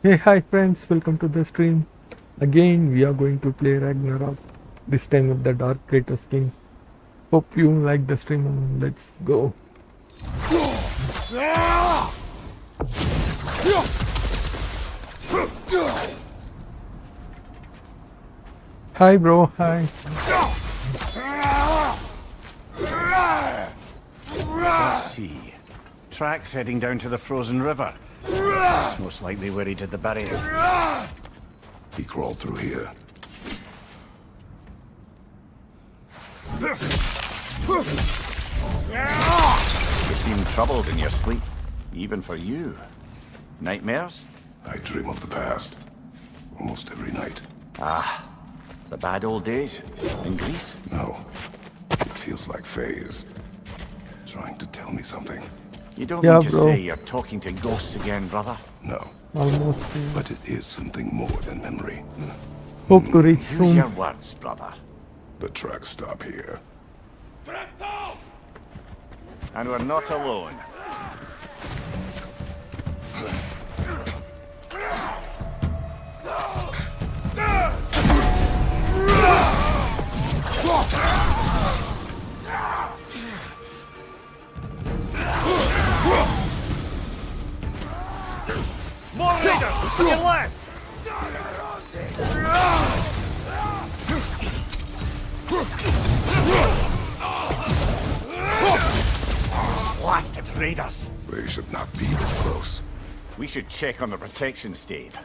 Hey, hi friends, welcome to the stream. Again, we are going to play Ragnarok, this time with the Dark Kratos King. Hope you like the stream and let's go. Hi bro, hi. Let's see. Tracks heading down to the frozen river. It's most likely where he did the burying. He crawled through here. You seem troubled in your sleep. Even for you. Nightmares? I dream of the past. Almost every night. The bad old days? In Greece? No. It feels like Faye's trying to tell me something. You don't Yeah, mean to bro. say you're talking to ghosts again, brother? No. Almost. But it is something more than memory. Hope to reach Use soon. your words, brother. The tracks stop here. And we're not alone. More raiders! To your left! Blasted raiders! They should not be this close. We should check on the protection stave.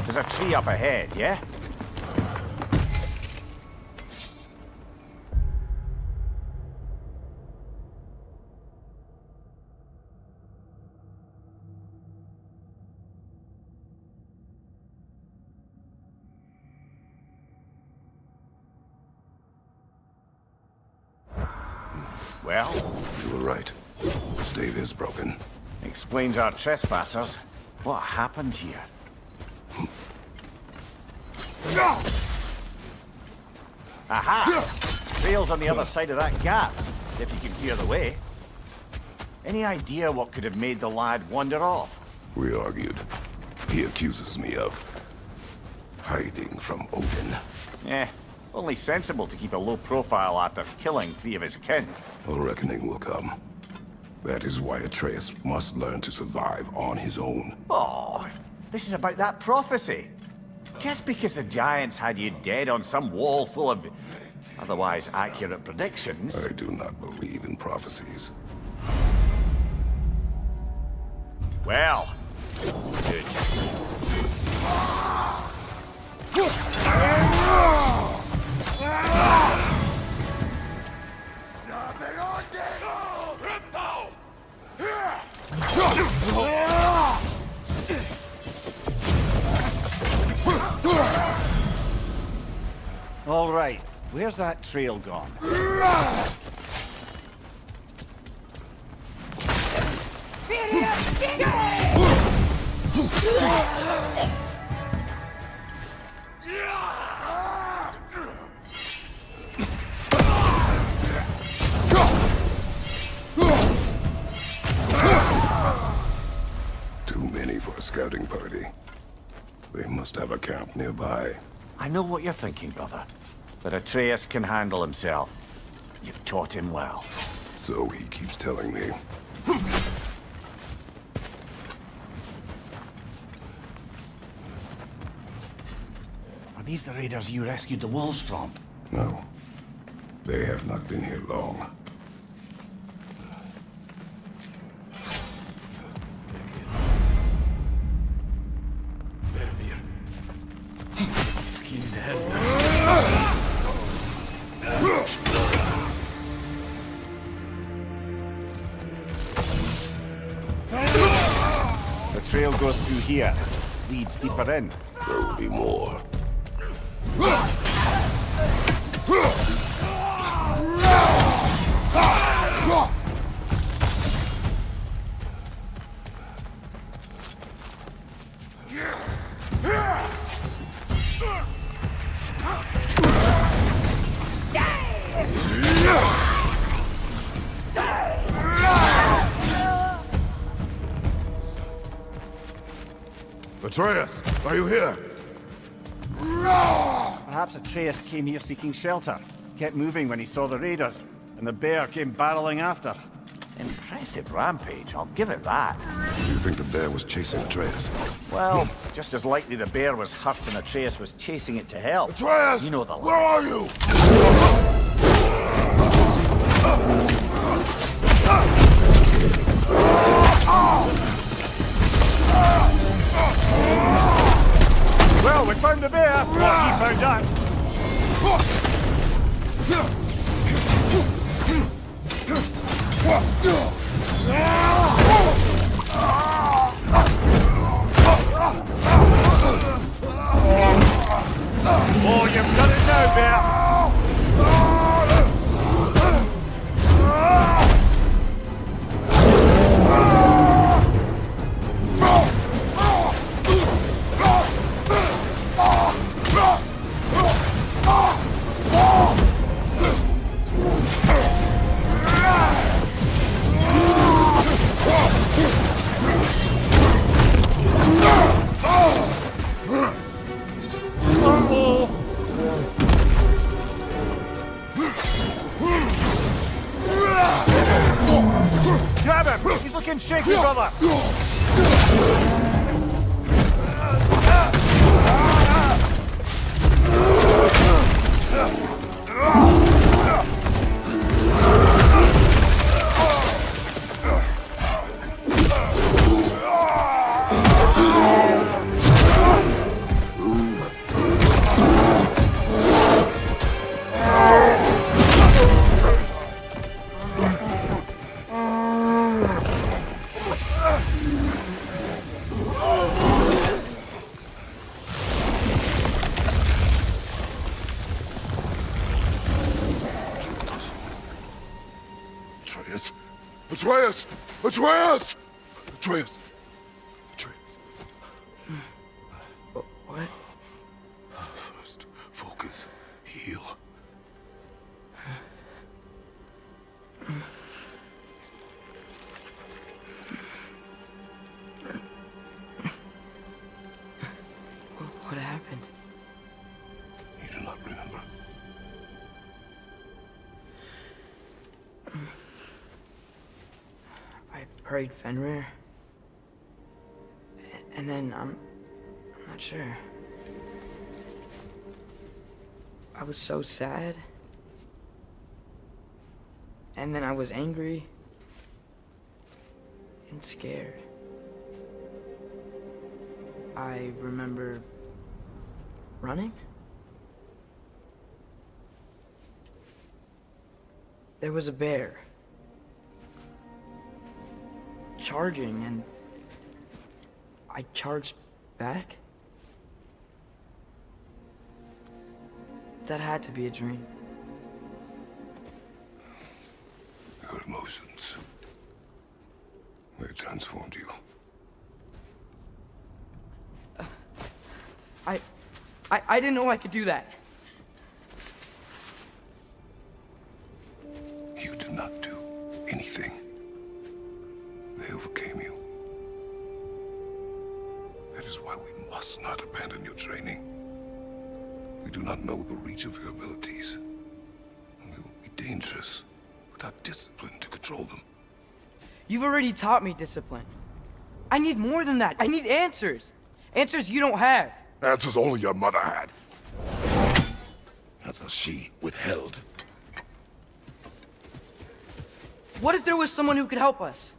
There's a tree up ahead, yeah? Well, You were right. The stave is broken. explains our trespassers. What happened here? Aha! Trail's on the other side of that gap, if you can hear the way. Any idea what could have made the lad wander off? We argued. He accuses me of hiding from Odin. Eh, only sensible to keep a low profile after killing 3 of his kin. A reckoning will come. That is why Atreus must learn to survive on his own. Oh, this is about that prophecy. Just because the giants had you dead on some wall full of otherwise accurate predictions. I do not believe in prophecies. Well, good. All right, where's that trail gone? Too many for a scouting party. They must have a camp nearby. I know what you're thinking, brother. But Atreus can handle himself. You've taught him well. So he keeps telling me. Are these the raiders you rescued the wolves from? No. They have not been here long. The trail goes through here. Leads deeper in. There will be more. Atreus, are you here? Perhaps Atreus came here seeking shelter. Kept moving when he saw the raiders, and the bear came barreling after. Impressive rampage, I'll give it that. Do you think the bear was chasing Atreus? Well, just as likely the bear was hurt and Atreus was chasing it to hell. Atreus! You know the Where line. are you? Well, we found the bear. Well, he found us. Oh, you've done it now, bear. Grab him! He's looking shaky, brother! Atreus! Atreus! Atreus! Atreus! Atreus! What? First, focus. Heal. What happened? You do not remember. I prayed Fenrir. And then I'm not sure. I was so sad. And then I was angry. And scared. I remember running. There was a bear. Charging, and I charged back. That had to be a dream. Your emotions. They transformed you. I didn't know I could do that. You did not do anything. They overcame you. That is why we must not abandon your training. We do not know the reach of your abilities. We will be dangerous without discipline to control them. You've already taught me discipline. I need more than that. I need answers. Answers you don't have. Answers only your mother had. Answers she withheld. What if there was someone who could help us?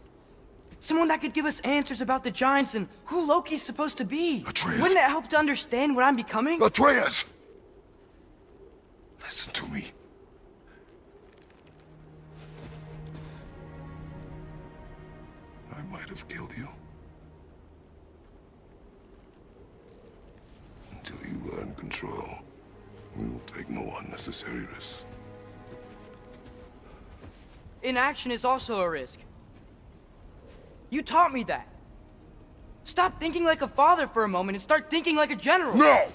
Someone that could give us answers about the giants and who Loki's supposed to be. Atreus. Wouldn't it help to understand what I'm becoming? Atreus! Listen to me. I might have killed you. Until you learn control, we will take no unnecessary risks. Inaction is also a risk. You taught me that. Stop thinking like a father for a moment and start thinking like a general. No!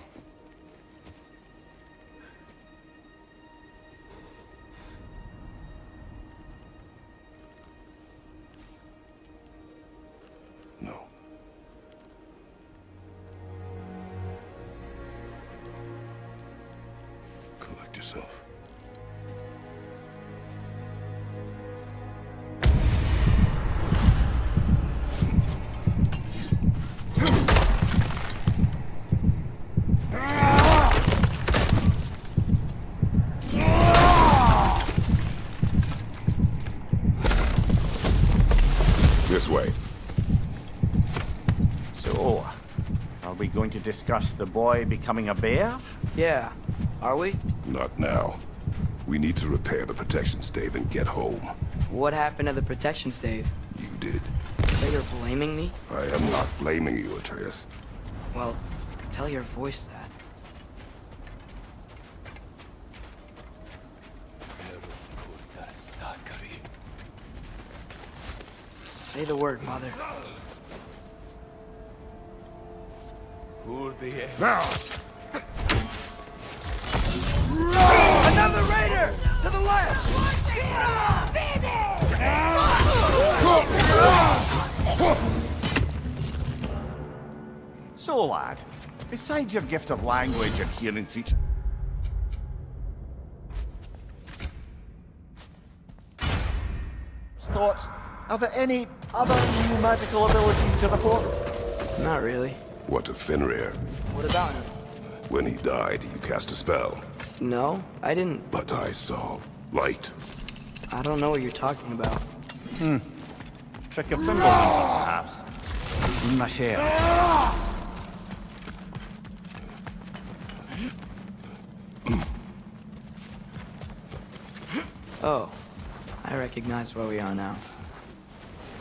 No. we going to discuss the boy becoming a bear? Yeah, are we? Not now. We need to repair the protection stave and get home. What happened to the protection stave? You did. So you're blaming me? I am not blaming you, Atreus. Well, tell your voice that. Say the word, Father. Now! Another raider! To the left! So, lad, besides your gift of language and hearing creatures, thoughts, are there any other new magical abilities to report? Not really. What of Fenrir? What about him? When he died, you cast a spell. No, I didn't. But I saw light. I don't know what you're talking about. Trick of Fimbulwinter, perhaps. In my share. Oh, I recognize where we are now.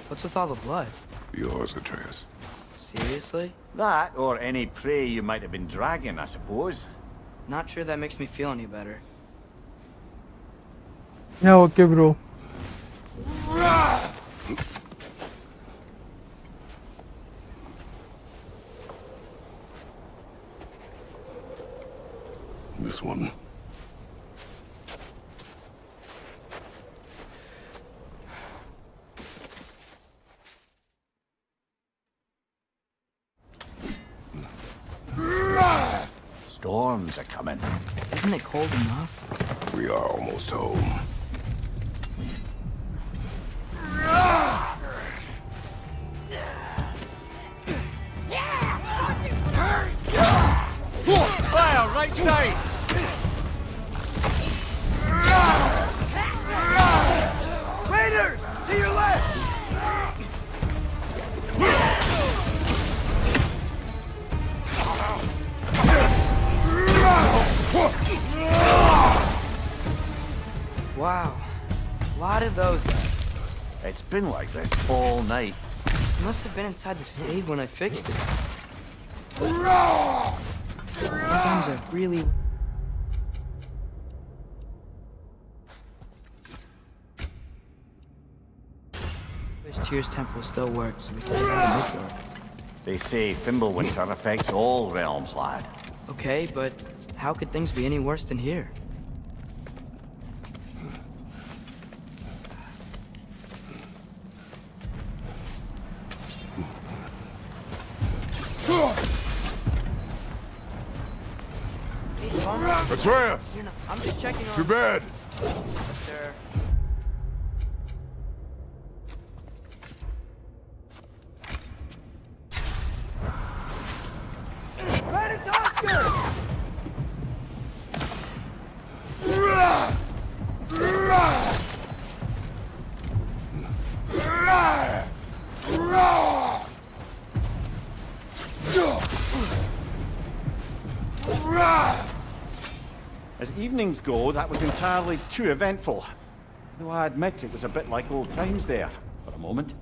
What's with all the blood? Yours, Atreus. Seriously? That, or any prey you might have been dragging, I suppose. Not sure that makes me feel any better. Yeah, okay, bro. This one. Storms are coming. Isn't it cold enough? We are almost home. Fire, right side! Raiders! To your left! Wow. A lot of those guys. It's been like this all night. You must have been inside the stave when I fixed it. Sometimes I really... wish Tyr's temple still worked so we can get out of Midgard. They say Fimbulwinter affects all realms, lad. Okay, but how could things be any worse than here? Hey, Connor. Atreus! You're not- I'm just checking on... To bed! Sir. As evenings go, that was entirely too eventful. Though I admit it was a bit like old times there, for a moment.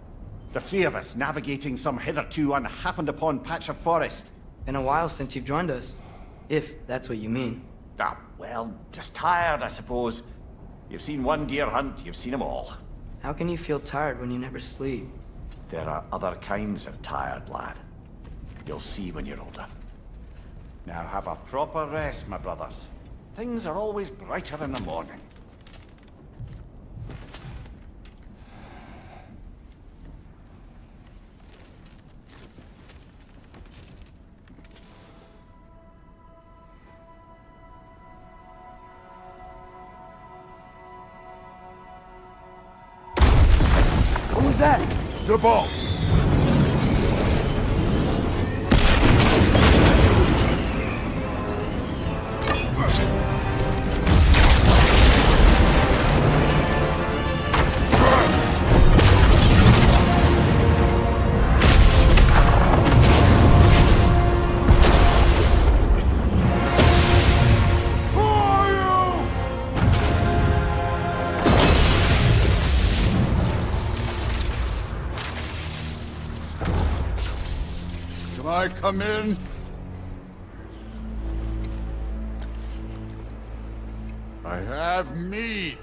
The three of us navigating some hitherto unhappened upon patch of forest. Been a while since you've joined us. If that's what you mean. Ah, well, just tired, I suppose. You've seen one deer hunt, you've seen them all. How can you feel tired when you never sleep? There are other kinds of tired, lad. You'll see when you're older. Now have a proper rest, my brothers. Things are always brighter in the morning. What was that? The ball! Can I come in? I have meat.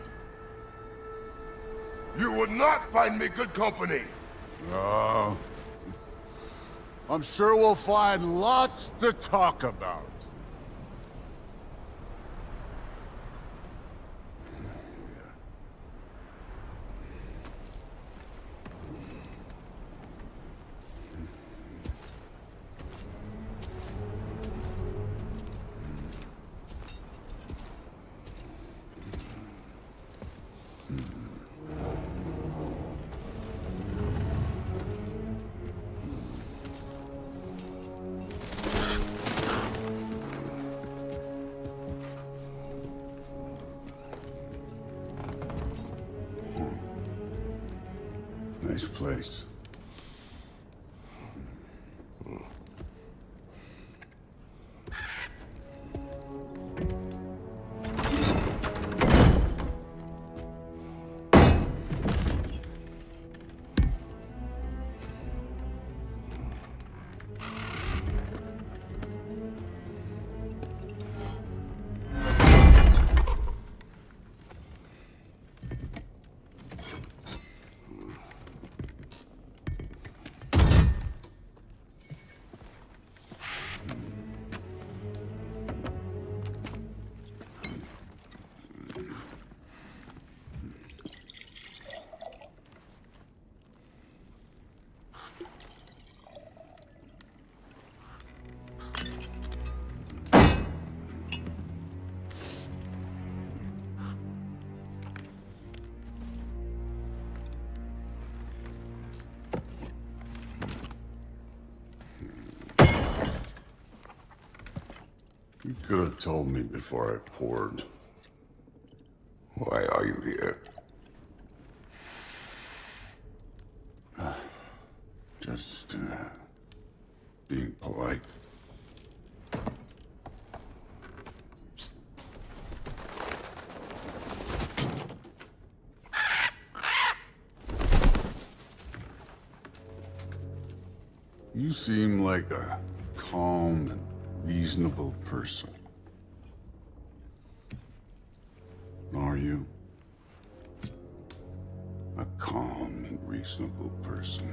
You would not find me good company. No. I'm sure we'll find lots to talk about. Nice place. You could have told me before I poured. Why are you here? Just, being polite. You seem like a calm and reasonable person. Are you? A calm and reasonable person.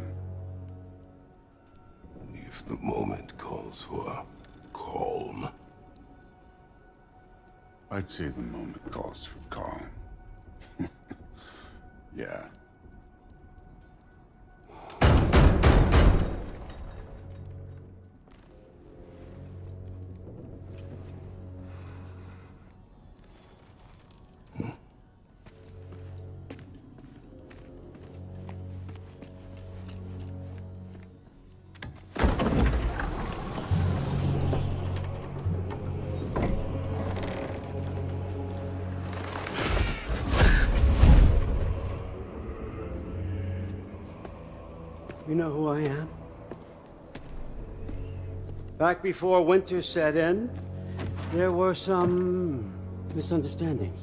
If the moment calls for calm. I'd say the moment calls for calm. Yeah. You know who I am? Back before winter set in, there were some misunderstandings.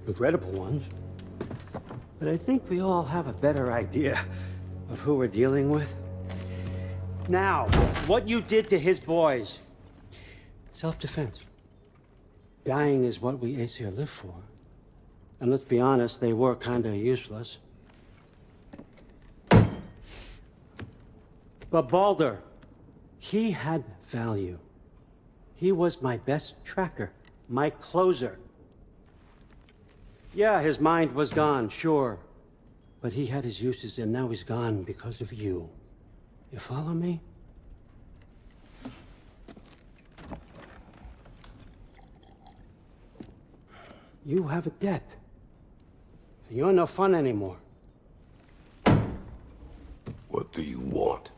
Regrettable ones. But I think we all have a better idea of who we're dealing with. Now, what you did to his boys. Self-defense. Dying is what we Aesir live for. And let's be honest, they were kinda useless. But Baldur, he had value. He was my best tracker, my closer. Yeah, his mind was gone, sure. But he had his uses, and now he's gone because of you. You follow me? You have a debt. You're no fun anymore. What do you want?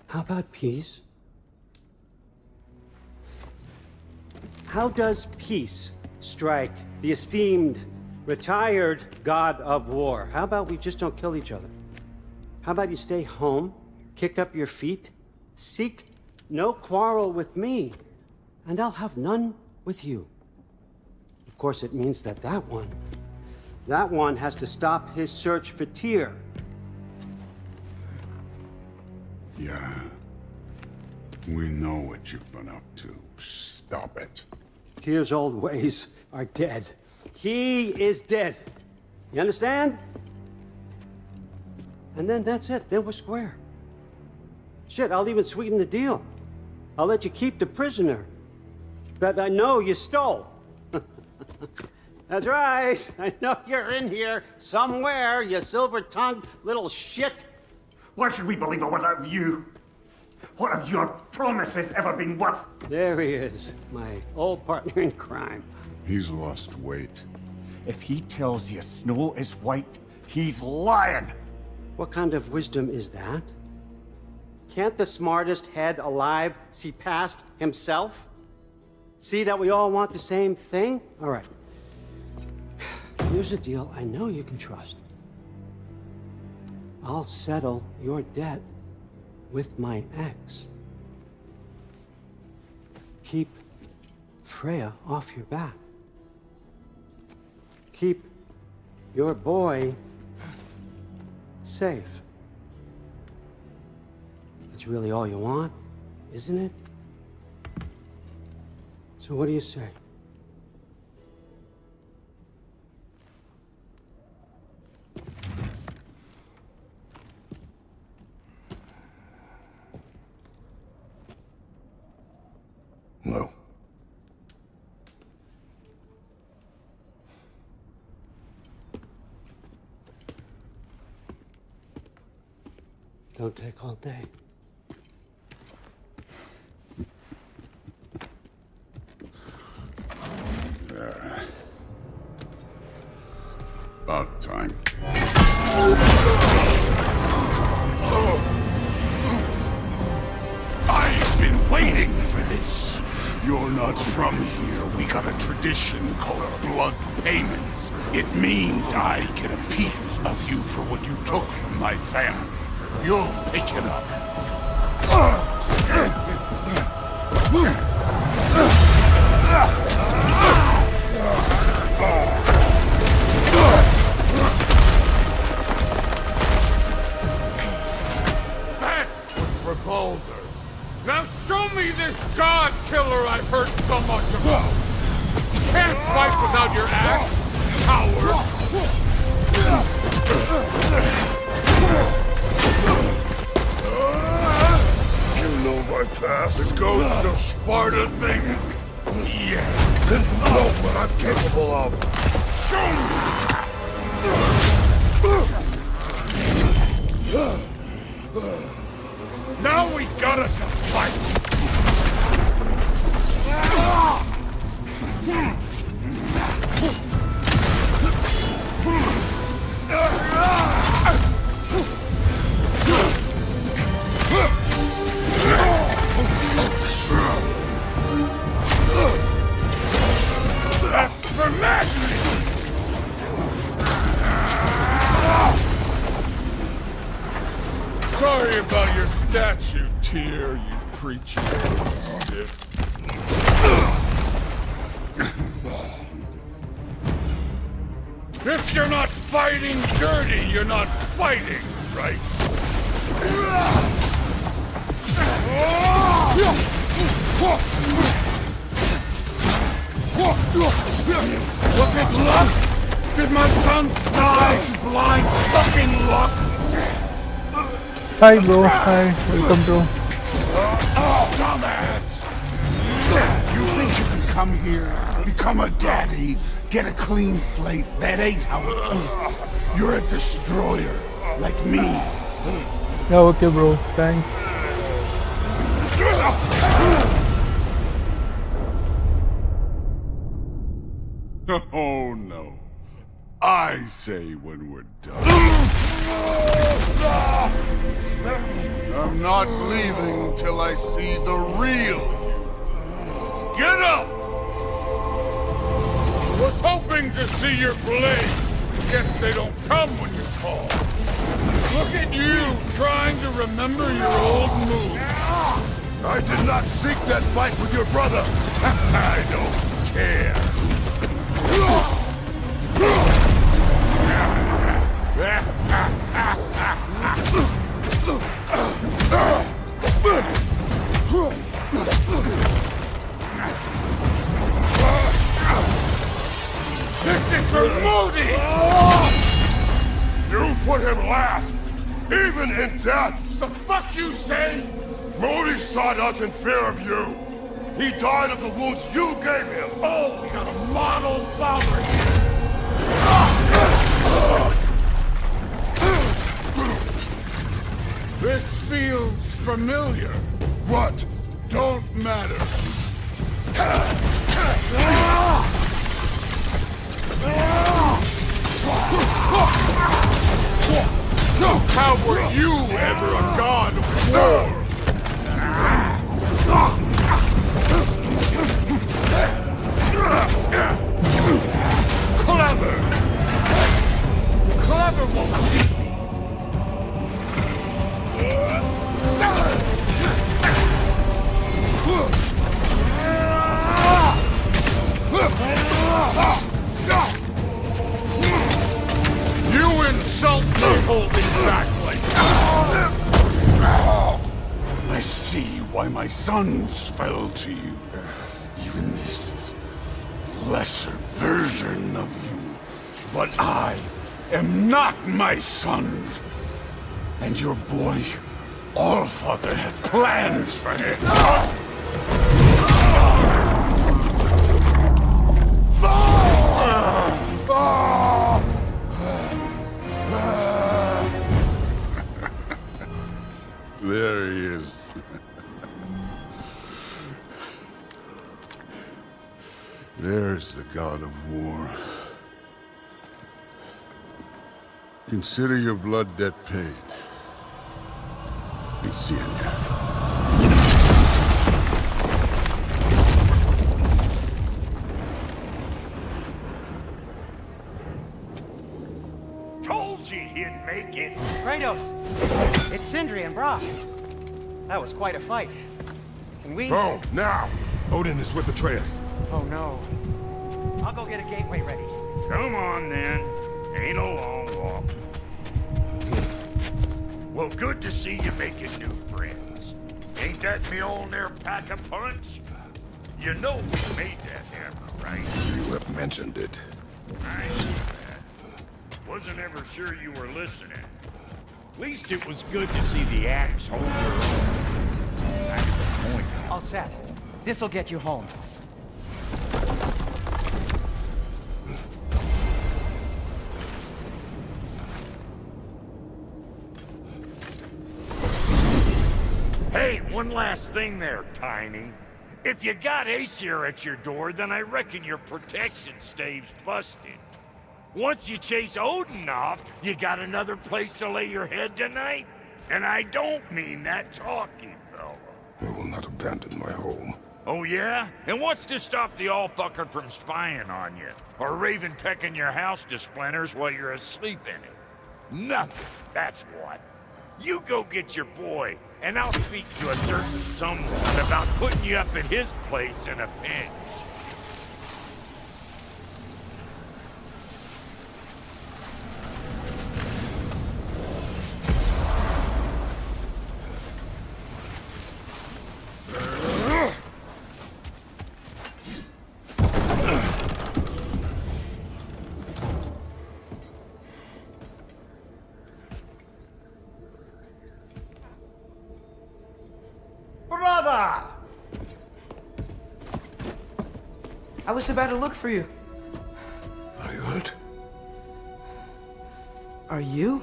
How about peace? How does peace strike the esteemed, retired god of war? How about we just don't kill each other? How about you stay home, kick up your feet, seek no quarrel with me, and I'll have none with you. Of course, it means that that one has to stop his search for Tyr. Yeah. We know what you've been up to. Stop it. Tyr's old ways are dead. He is dead. You understand? And then that's it. Then we're square. Shit, I'll even sweeten the deal. I'll let you keep the prisoner that I know you stole. That's right. I know you're in here somewhere, you silver-tongued little shit. Why should we believe a word out of you? What have your promises ever been worth? There he is, my old partner in crime. He's lost weight. If he tells you snow is white, he's lying. What kind of wisdom is that? Can't the smartest head alive see past himself? See that we all want the same thing? All right. Here's a deal I know you can trust. I'll settle your debt with my ex. Keep Freya off your back. Keep your boy safe. That's really all you want, isn't it? So what do you say? No. Don't take all day. About time. I've been waiting for this. You're not from here. We got a tradition called blood payments. It means I get a piece of you for what you took from my family. You'll pick it up. That was Revolver. Now show me this god killer I've heard so much about. Can't fight without your axe, coward. You know my past. The ghost of Sparta thing? Yeah. Then you know what I'm capable of. Show me! Now we got us a fight! That's for madness! Sorry about your statue, Tyr, you preacher. Stiff. If you're not fighting dirty, you're not fighting, right? Look at luck! Did my son die blind fucking luck? Hi bro, hi, welcome bro. Dumbass! You think you can come here, become a daddy, get a clean slate? That ain't how it works. You're a destroyer, like me. Yeah, okay bro, thanks. Oh no. I say when we're done. I'm not leaving till I see the real you. Get up! Was hoping to see your blade. Guess they don't come when you call. Look at you, trying to remember your old moves. I did not seek that fight with your brother. I don't care. This is for Modi! You put him last, even in death. The fuck you say? Modi sought out in fear of you. He died of the wounds you gave him. Oh, we got a model bomber here. This feels familiar. What? Don't matter. How were you ever a god of war? Clever! Clever won't beat me! You insult me holding back like that! I see why my sons fell to you. Even this lesser version of you. But I am not my sons. And your boy, Allfather, has plans for him. There he is. There's the god of war. Consider your blood debt paid. Be seeing ya. Told you he'd make it. Kratos! It's Sindri and Brock. That was quite a fight. Can we... Go, now! Odin is with Atreus. Oh no. I'll go get a gateway ready. Come on, then. Ain't a long walk. Well, good to see you making new friends. Ain't that Mjolnir pack a punch? You know we made that hammer, right? You have mentioned it. I knew that. Wasn't ever sure you were listening. At least it was good to see the axe hold her own. That's the point. All set. This'll get you home. Hey, one last thing there, Tiny. If you got Aesir at your door, then I reckon your protection stave's busted. Once you chase Odin off, you got another place to lay your head tonight? And I don't mean that talking, fella. I will not abandon my home. Oh yeah? And what's to stop the all-fucker from spying on you? Or Raven pecking your house to splinters while you're asleep in it? Nothing, that's what. You go get your boy, and I'll speak to a certain someone about putting you up at his place in a pinch. Brother! I was about to look for you. Are you hurt? Are you?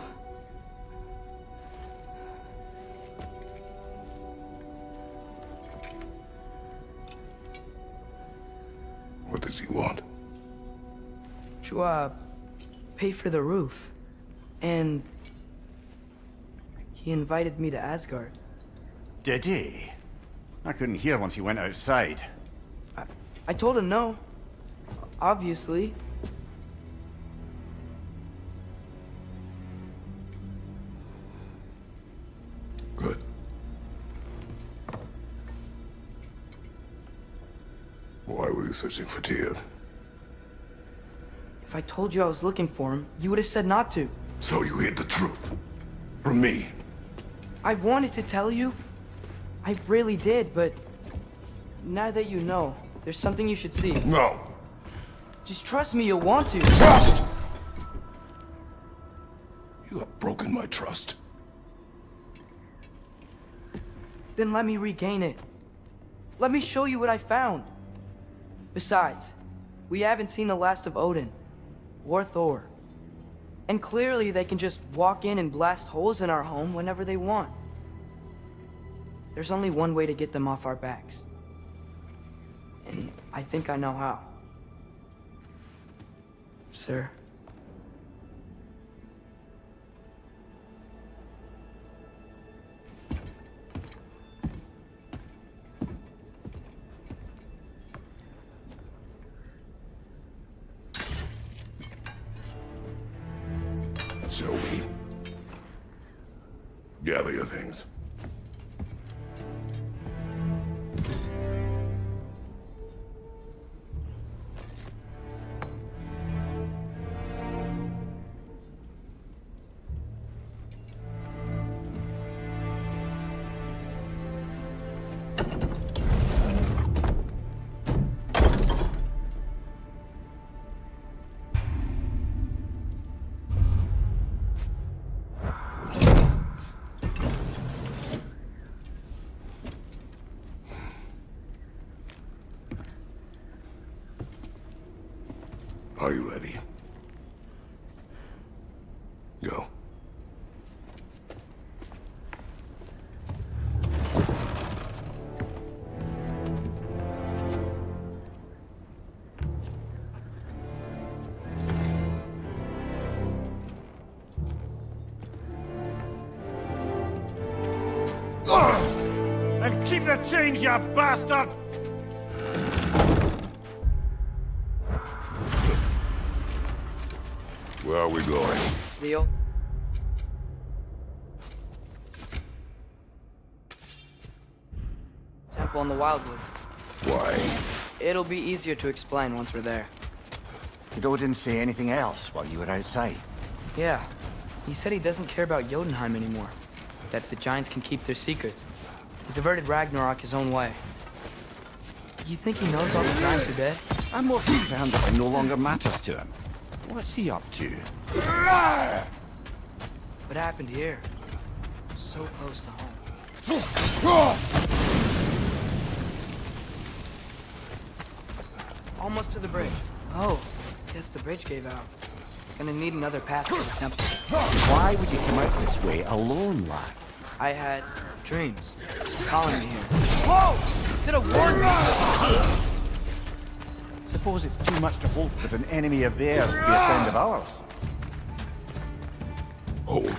What does he want? To, pay for the roof. And... he invited me to Asgard. Did he? I couldn't hear once he went outside. I told him no. Obviously. Good. Why were you searching for Tyr? If I told you I was looking for him, you would have said not to. So you hid the truth. From me. I wanted to tell you. I really did, but now that you know, there's something you should see. No. Just trust me, you'll want to. Trust! You have broken my trust. Then let me regain it. Let me show you what I found. Besides, we haven't seen the last of Odin. Or Thor. And clearly they can just walk in and blast holes in our home whenever they want. There's only one way to get them off our backs. And I think I know how. Sir. Shall we? Gather your things. Are you ready? Go. And keep the change, you bastard! Where are we going? The old... Temple in the Wildwoods. Why? It'll be easier to explain once we're there. Did Odin say anything else while you were outside? Yeah. He said he doesn't care about Jotunheim anymore. That the Giants can keep their secrets. He's averted Ragnarok his own way. You think he knows all the Giants are dead? I'm more concerned that it no longer matters to him. What's he up to? What happened here? So close to home. Almost to the bridge. Oh, guess the bridge gave out. Gonna need another path to the temple. Why would you come out this way alone, lad? I had dreams calling me here. Whoa! Could have warned me! Suppose it's too much to hope that an enemy of theirs would be a friend of ours. Hold.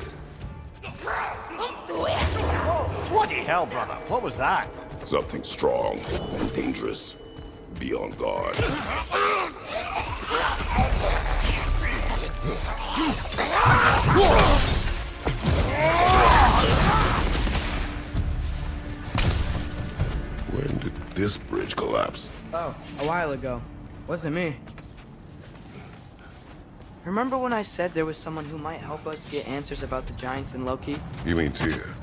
Bloody hell, brother. What was that? Something strong and dangerous. Be on guard. When did this bridge collapse? Oh, a while ago. Wasn't me. Remember when I said there was someone who might help us get answers about the Giants and Loki? You mean Tyr?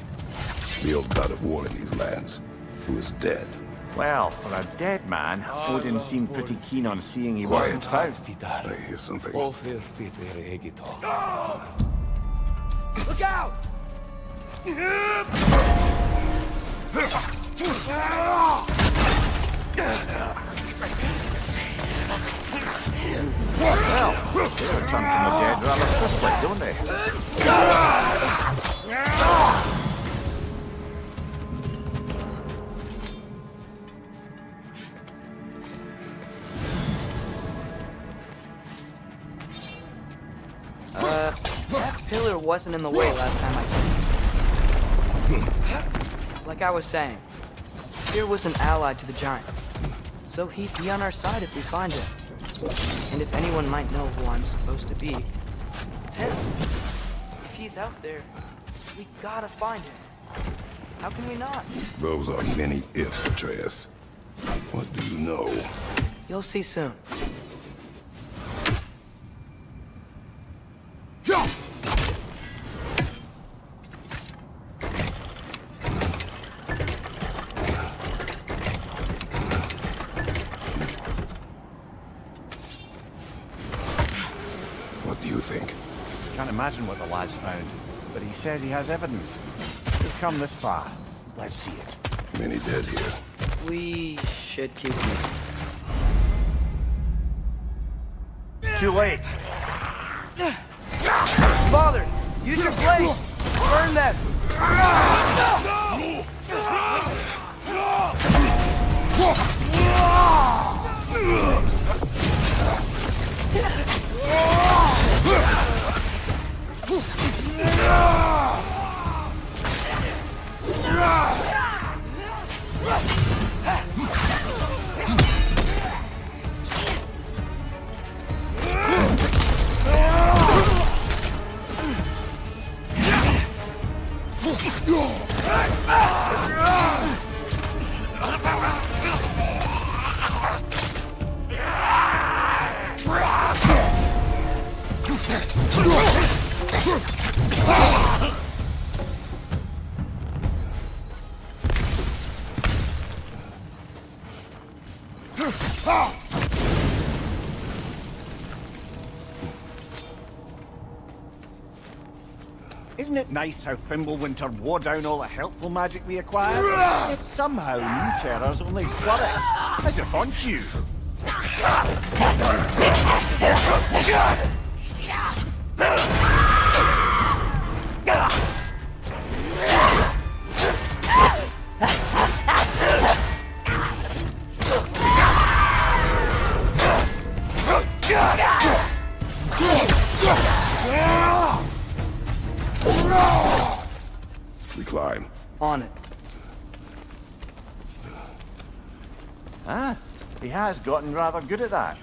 The old god of war in these lands, who is dead. Well, for a dead man, Odin seemed pretty keen on seeing he wasn't found. I hear something. Look out! Well, they return from the dead rather swiftly, don't they? That pillar wasn't in the way last time I came. Like I was saying, Tyr was an ally to the Giant. So he'd be on our side if we find him. And if anyone might know who I'm supposed to be, it's him. If he's out there, we gotta find him. How can we not? Those are many ifs, Atreus. What do you know? You'll see soon. What do you think? Can't imagine what the lad's found, but he says he has evidence. We've come this far. Let's see it. Many dead here. We should keep moving. Too late. Father, use your blade! Burn them! Isn't it nice how Fimbulwinter wore down all the helpful magic we acquired? Yet somehow new terrors only flourish, as if on cue. We climb. On it. Ah, he has gotten rather good at that.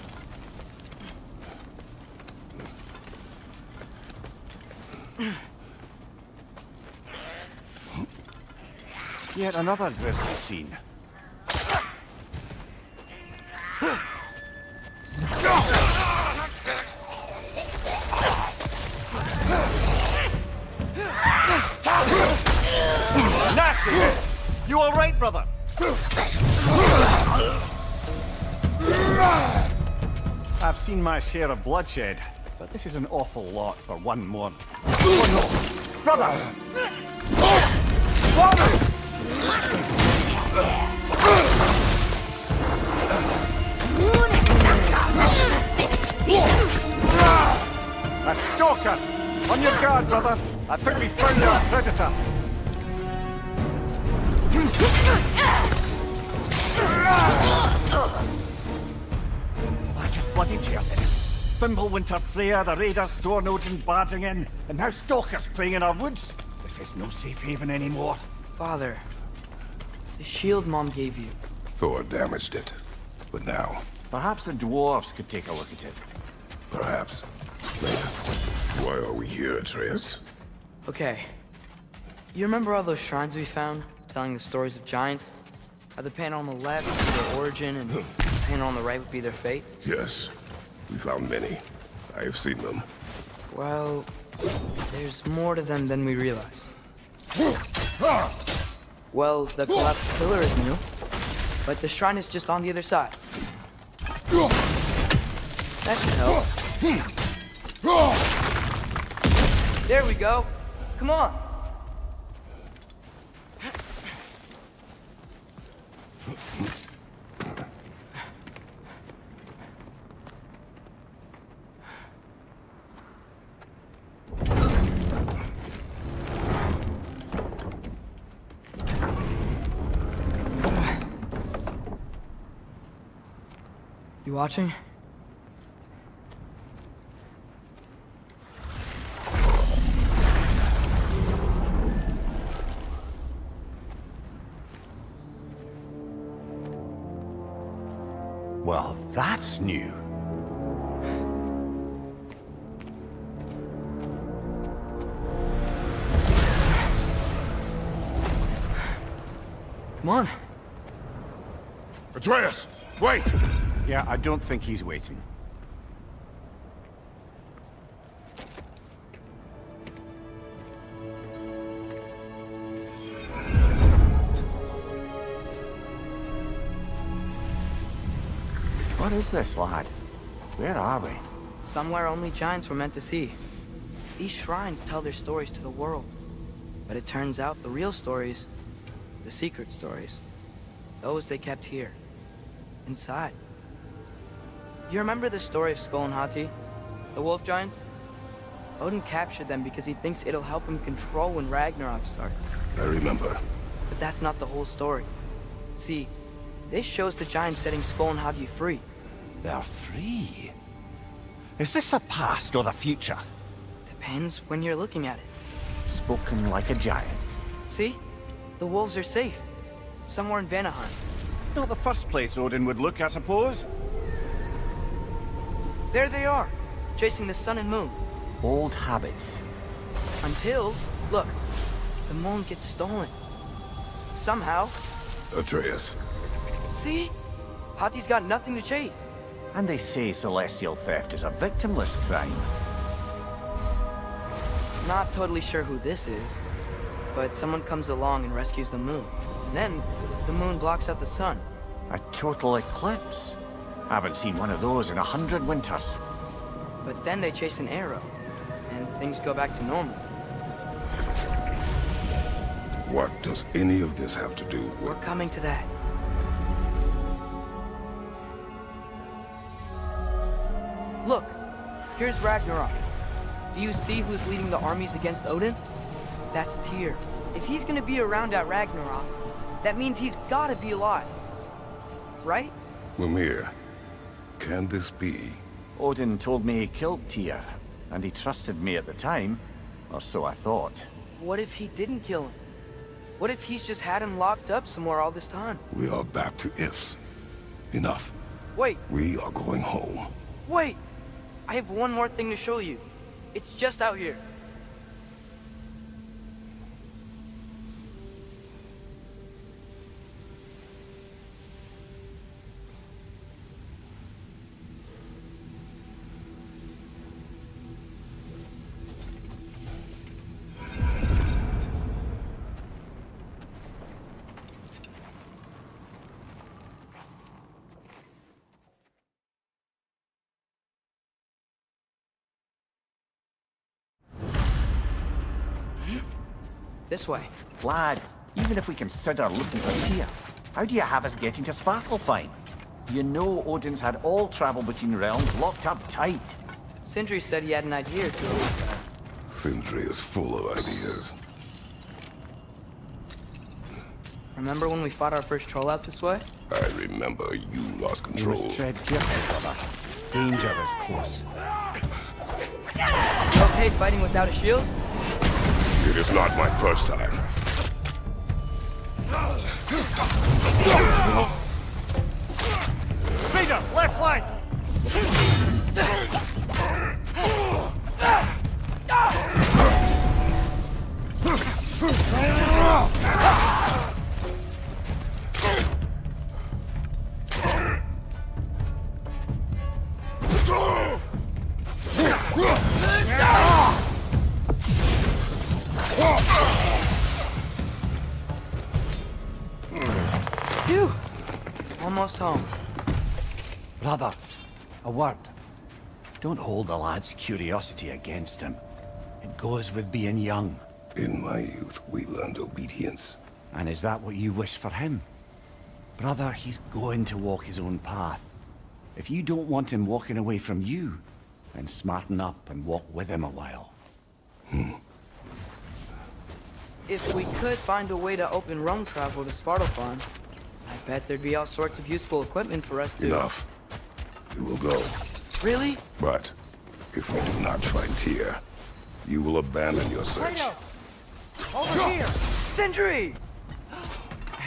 Yet another grisly scene. Nasty! You all right, brother? I've seen my share of bloodshed, but this is an awful lot for one more. Oh no! Brother! A stalker! On your guard, brother! I think we found our predator! That just bloody tears it. Fimbulwinter, Freya, the raiders, Thor, Odin barging in, and now stalkers preying in our woods. This is no safe haven anymore. Father, the shield Mom gave you. Thor damaged it. But now, Perhaps the dwarves could take a look at it. perhaps, later. Why are we here, Atreus? Okay. You remember all those shrines we found, telling the stories of giants? How the panel on the left would be their origin, and the panel on the right would be their fate? Yes, we found many. I have seen them. Well, there's more to them than we realized. Well, the collapsed pillar is new, but the shrine is just on the other side. That should help. There we go. Come on. You watching? Well, that's new. Come on. Atreus, wait! Yeah, I don't think he's waiting. What is this, lad? Where are we? Somewhere only giants were meant to see. These shrines tell their stories to the world. But it turns out the real stories, the secret stories, those they kept here, inside. You remember the story of Skull and Hati, the wolf giants? Odin captured them because he thinks it'll help him control when Ragnarok starts. I remember. But that's not the whole story. See, this shows the giants setting Skull and Hati free. They're free. Is this the past or the future? Depends when you're looking at it. Spoken like a giant. See? The wolves are safe. Somewhere in Vanaheim. Not the first place Odin would look, I suppose. There they are, chasing the sun and moon. Old habits. Until, look, the moon gets stolen. Somehow. Atreus. See? Hati's got nothing to chase. And they say celestial theft is a victimless crime. Not totally sure who this is, but someone comes along and rescues the moon. And then, the moon blocks out the sun. A total eclipse. I haven't seen one of those in 100 winters. But then they chase an arrow, and things go back to normal. What does any of this have to do We're with... coming to that. Look, here's Ragnarok. Do you see who's leading the armies against Odin? That's Tyr. If he's gonna be around at Ragnarok, that means he's gotta be alive. Right? Mimir, can this be? Odin told me he killed Tyr, and he trusted me at the time, or so I thought. What if he didn't kill him? What if he's just had him locked up somewhere all this time? We are back to ifs. Enough. Wait, We are going home. wait! I have one more thing to show you. It's just out here. This way. Lad, even if we consider looking for Tyr, how do you have us getting to Svartalfheim? You know Odin's had all travel between realms locked up tight. Sindri said he had an idea or two. Sindri is full of ideas. Remember when we fought our first troll out this way? I remember you lost You control. must tread carefully, brother. Danger is close. Okay fighting without a shield? It is not my first time. Vader, left flank! Phew! Almost home. Brother, a word. Don't hold the lad's curiosity against him. It goes with being young. In my youth, we learned obedience. And is that what you wish for him? Brother, he's going to walk his own path. If you don't want him walking away from you, then smarten up and walk with him a while. If we could find a way to open roam travel to Svartalfheim, I bet there'd be all sorts of useful equipment for us to... Enough. We will go. Really? But if we do not find Tyr, you will abandon your search. Over here! Sindri!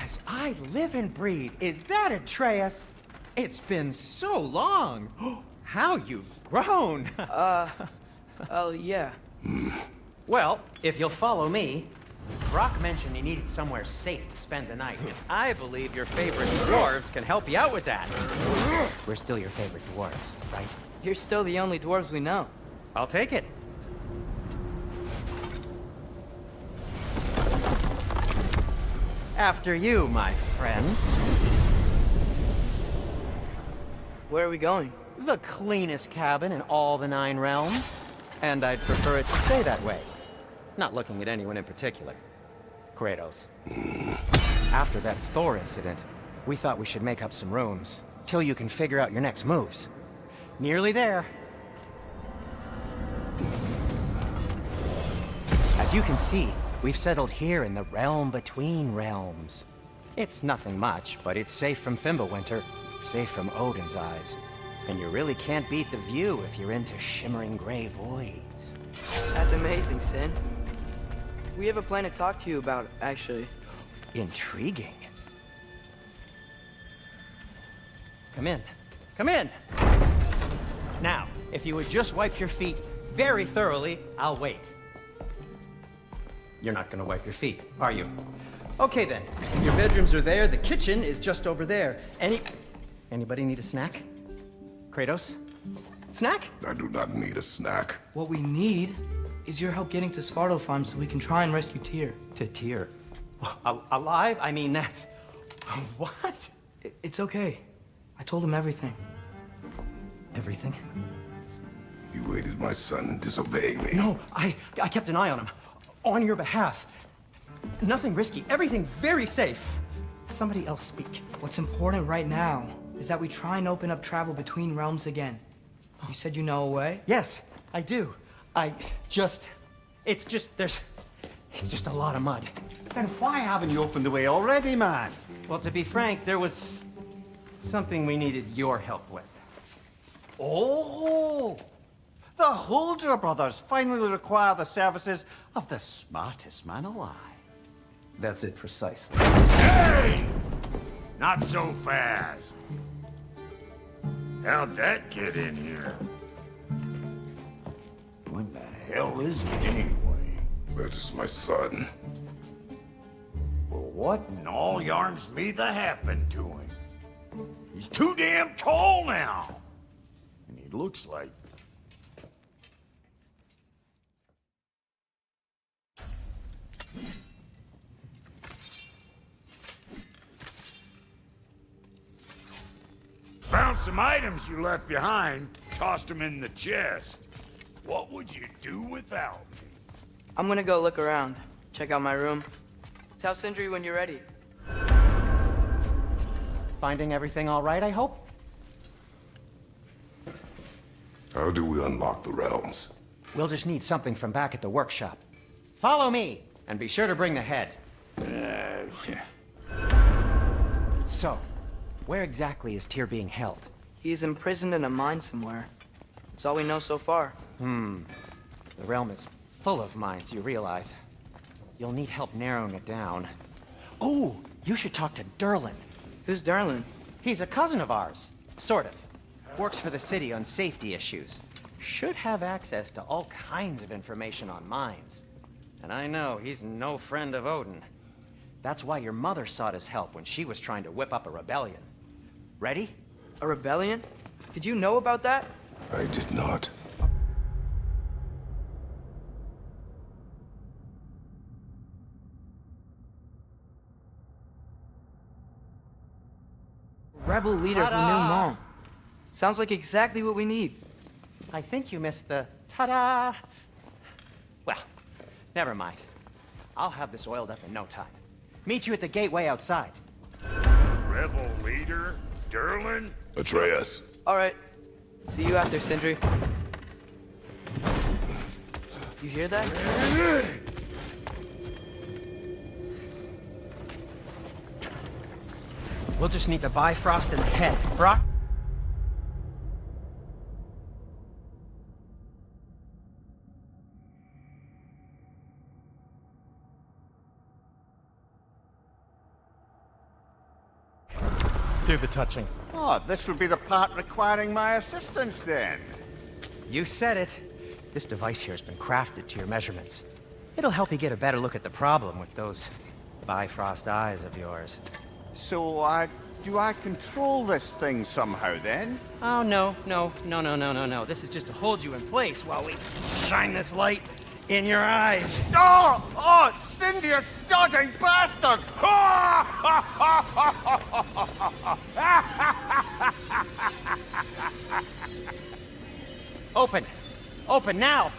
As I live and breathe, is that Atreus? It's been so long. How you've grown. Oh, yeah. Well, if you'll follow me, Brock mentioned he needed somewhere safe to spend the night. I believe your favorite dwarves can help you out with that. We're still your favorite dwarves, right? You're still the only dwarves we know. I'll take it. After you, my friends. Where are we going? The cleanest cabin in all the 9 realms. And I'd prefer it to stay that way. Not looking at anyone in particular. Kratos. After that Thor incident, we thought we should make up some rooms, till you can figure out your next moves. Nearly there. As you can see, we've settled here in the realm between realms. It's nothing much, but it's safe from Fimbulwinter, safe from Odin's eyes. And you really can't beat the view if you're into shimmering gray voids. That's amazing, Sin. We have a plan to talk to you about, actually. Intriguing. Come in. Come in! Now, if you would just wipe your feet very thoroughly, I'll wait. You're not gonna wipe your feet, are you? Okay then. Your bedrooms are there, the kitchen is just over there. Anybody need a snack? Kratos? Snack? I do not need a snack. What we need is your help getting to Svartalfheim so we can try and rescue Tyr. To Tyr? Alive? I mean, that's... What? It's okay. I told him everything. Everything? You aided my son in disobeying me. No, I kept an eye on him. On your behalf. Nothing risky. Everything very safe. Somebody else speak. What's important right now is that we try and open up travel between realms again. You said you know a way? Yes, I do. It's just a lot of mud. Then why haven't you opened the way already, man? Well, to be frank, there was something we needed your help with. Oh! The Holder brothers finally require the services of the smartest man alive. That's it precisely. Hey! Not so fast. How'd that get in here? What the hell is it anyway? That is my son. Well, what in all yarns me that happened to him? He's too damn tall now. And he looks like... Found some items you left behind, tossed them in the chest. What would you do without me? I'm gonna go look around. Check out my room. Tell Sindri when you're ready. Finding everything all right, I hope? How do we unlock the realms? We'll just need something from back at the workshop. Follow me, and be sure to bring the head. So, where exactly is Tyr being held? He's imprisoned in a mine somewhere. That's all we know so far. The realm is full of mines, you realize. You'll need help narrowing it down. Oh, you should talk to Durlin. Who's Darlin? He's a cousin of ours, sort of. Works for the city on safety issues. Should have access to all kinds of information on mines. And I know he's no friend of Odin. That's why your mother sought his help when she was trying to whip up a rebellion. Ready? A rebellion? Did you know about that? I did not. Rebel leader who knew Ta-da! Mom. Sounds like exactly what we need. I think you missed the ta-da. Well, never mind. I'll have this oiled up in no time. Meet you at the gateway outside. Rebel leader? Durlin? Atreus. All right. See you after, Sindri. You hear that? We'll just need the Bifrost in the head. Brock? Do the touching. Oh, this would be the part requiring my assistance then. You said it. This device here has been crafted to your measurements. It'll help you get a better look at the problem with those Bifrost eyes of yours. So, do I control this thing somehow then? Oh, no. This is just to hold you in place while we shine this light in your eyes. Oh! Oh, Sindri, you sodding bastard! Open! Open now!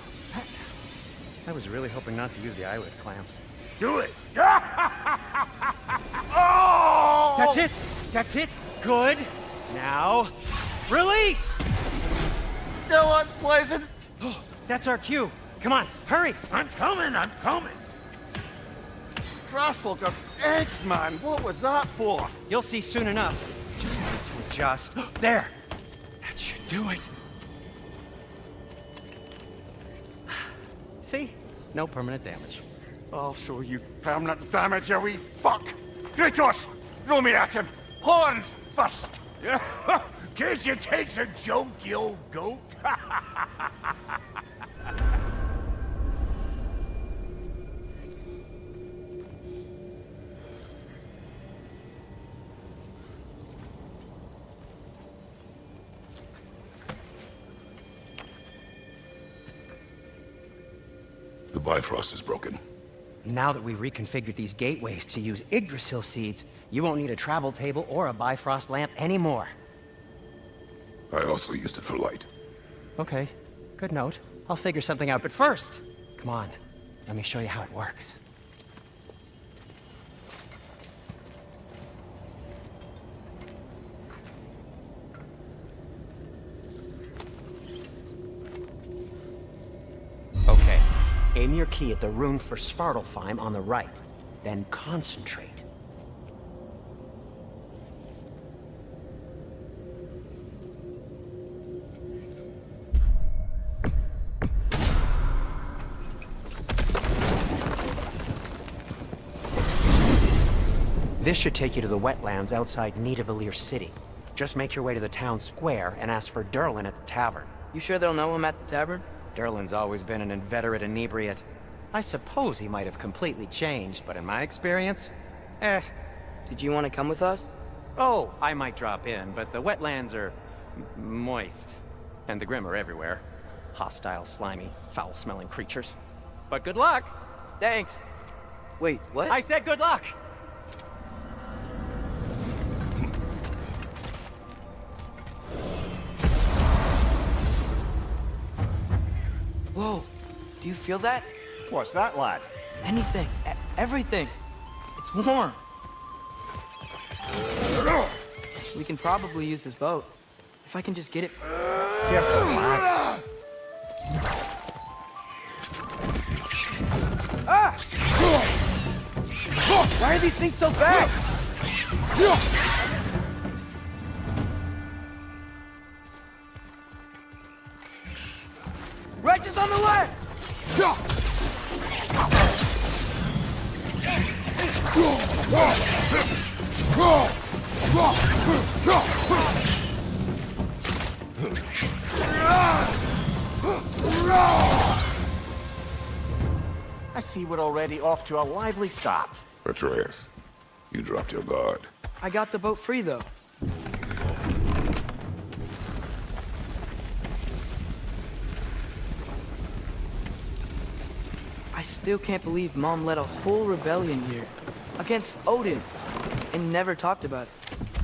I was really hoping not to use the eyelid clamps. Do it! Oh! That's it! That's it! Good! Now, release! Still unpleasant. Oh, that's our cue. Come on, hurry! I'm coming, I'm coming! Crossfolkers, eggs, man. What was that for? You'll see soon enough. Just there. That should do it. See? No permanent damage. I'll show you permanent damage, you wee fuck! Kratos! Throw me at him! Horns first! Guess you takes a joke, you old goat. The Bifrost is broken. Now that we've reconfigured these gateways to use Yggdrasil seeds, you won't need a travel table or a Bifrost lamp anymore. I also used it for light. Okay, good note. I'll figure something out, but first, come on, let me show you how it works. Okay, aim your key at the rune for Svartalfheim on the right, then concentrate. This should take you to the wetlands outside Nidavellir City. Just make your way to the town square and ask for Durlin at the tavern. You sure they'll know him at the tavern? Durlin's always been an inveterate inebriate. I suppose he might have completely changed, but in my experience, Did you want to come with us? Oh, I might drop in, but the wetlands are moist. And the Grim are everywhere. Hostile, slimy, foul-smelling creatures. But good luck! Thanks. Wait, what? I said good luck! Whoa, do you feel that? What's that, lad? Anything, everything. It's warm. We can probably use this boat. If I can just get it. Careful, lad. Ah! Why are these things so bad? Righteous on the left! I see we're already off to a lively start. Atreus, you dropped your guard. I got the boat free, though. I still can't believe Mom led a whole rebellion here. Against Odin. And never talked about it.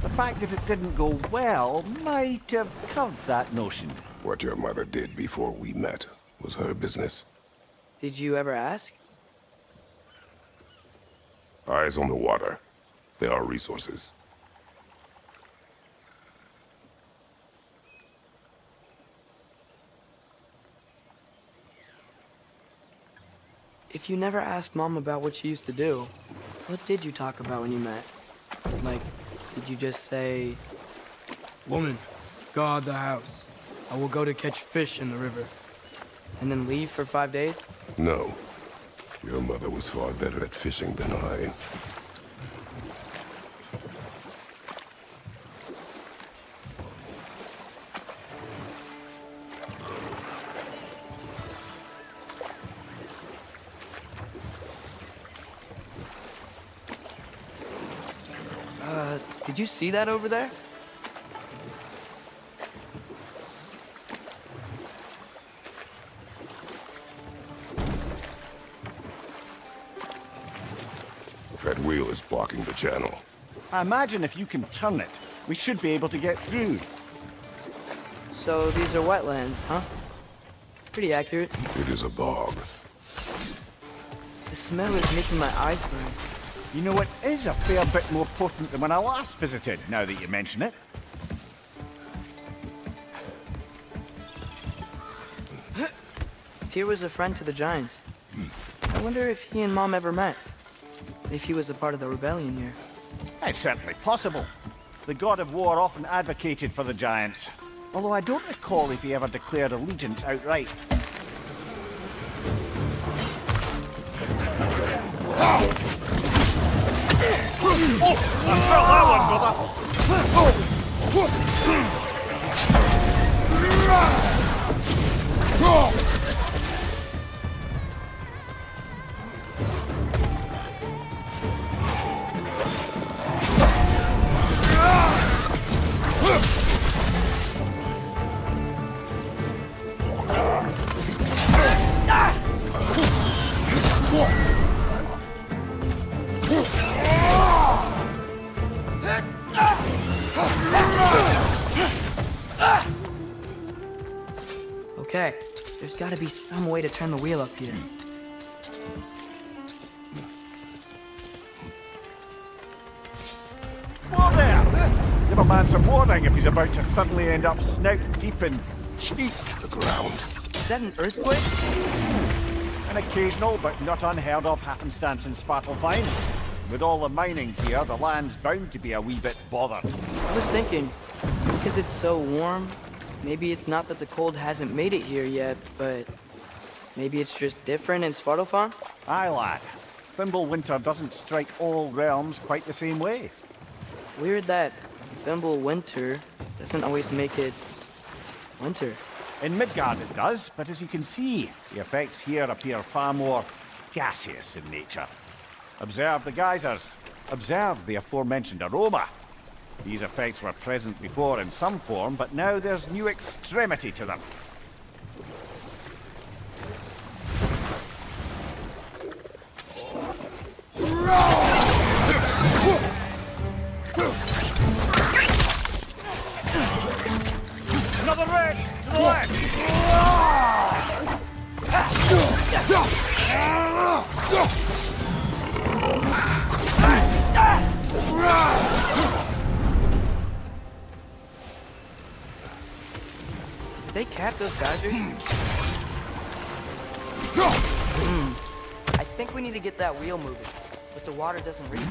The fact that it didn't go well might have curbed that notion. What your mother did before we met was her business. Did you ever ask? Eyes on the water. There are resources. If you never asked Mom about what she used to do, what did you talk about when you met? Like, did you just say... Woman, guard the house. I will go to catch fish in the river. And then leave for 5 days? No. Your mother was far better at fishing than I. Did you see that over there? That wheel is blocking the channel. I imagine if you can turn it, we should be able to get through. So these are wetlands, huh? Pretty accurate. It is a bog. The smell is making my eyes burn. You know, it is a fair bit more potent than when I last visited, now that you mention it. Tyr was a friend to the Giants. I wonder if he and Mom ever met. If he was a part of the rebellion here. It's certainly possible. The god of war often advocated for the Giants. Although I don't recall if he ever declared allegiance outright. I felt that one, brother! Okay, there's gotta be some way to turn the wheel up here. Whoa there! Give a man some warning if he's about to suddenly end up snout deep in cheek. The ground. Is that an earthquake? An occasional but not unheard of happenstance in Svartalfheim. With all the mining here, the land's bound to be a wee bit bothered. I was thinking, because it's so warm, maybe it's not that the cold hasn't made it here yet, but maybe it's just different in Svartalfheim? Aye, lad. Thimble winter doesn't strike all realms quite the same way. Weird that Thimble winter doesn't always make it winter. In Midgard it does, but as you can see, the effects here appear far more gaseous in nature. Observe the geysers. Observe the aforementioned aroma. These effects were present before in some form, but now there's new extremity to them. Another red! To the left! Did they cap those geysers? I think we need to get that wheel moving, but the water doesn't reach.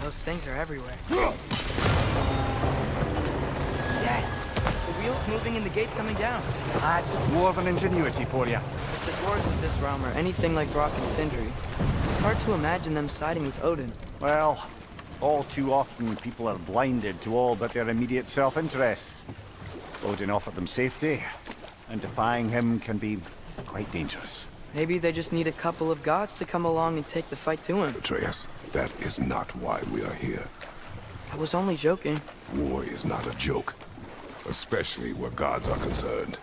Those things are everywhere. Yes! The wheel's moving and the gate's coming down. That's dwarven ingenuity for you. If the dwarves of this realm are anything like Brock and Sindri, it's hard to imagine them siding with Odin. Well, all too often people are blinded to all but their immediate self-interest. Odin offered them safety, and defying him can be quite dangerous. Maybe they just need a couple of gods to come along and take the fight to him. Atreus, that is not why we are here. I was only joking. War is not a joke, especially where gods are concerned.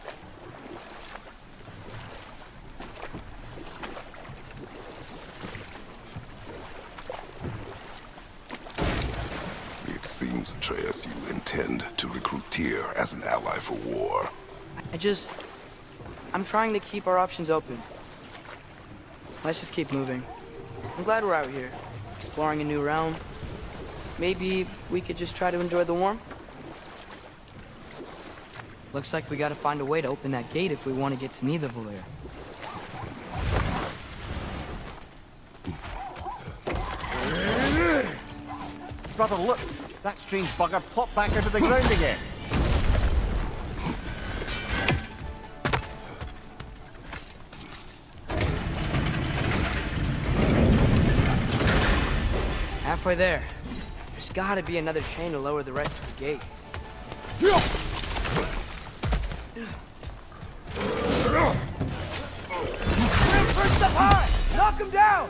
It seems, Atreus, you intend to recruit Tyr as an ally for war. I'm trying to keep our options open. Let's just keep moving. I'm glad we're out here, exploring a new realm. Maybe we could just try to enjoy the warmth? Looks like we gotta find a way to open that gate if we want to get to Nidavellir. Brother, look! That strange bugger popped back out of the ground again. Halfway there. There's gotta be another chain to lower the rest of the gate. First up high! Knock him down!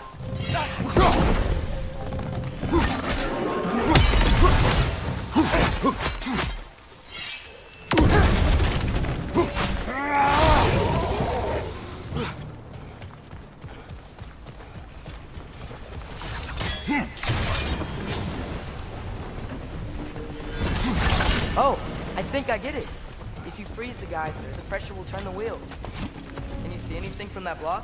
Oh, I think I get it. If you freeze the geyser, the pressure will turn the wheel. Can you see anything from that block?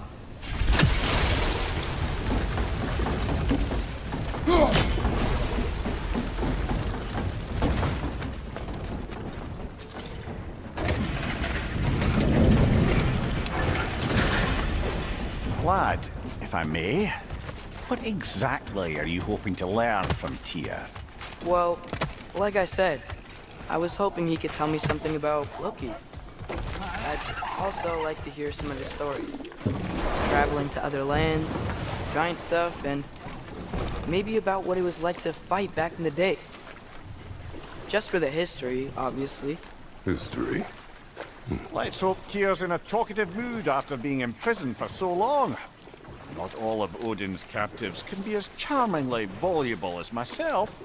Lad, if I may, what exactly are you hoping to learn from Tyr? Well, like I said, I was hoping he could tell me something about Loki. I'd also like to hear some of his stories. Traveling to other lands, giant stuff, and maybe about what it was like to fight back in the day. Just for the history, obviously. History? Let's hope Tyr's in a talkative mood after being imprisoned for so long. Not all of Odin's captives can be as charmingly voluble as myself.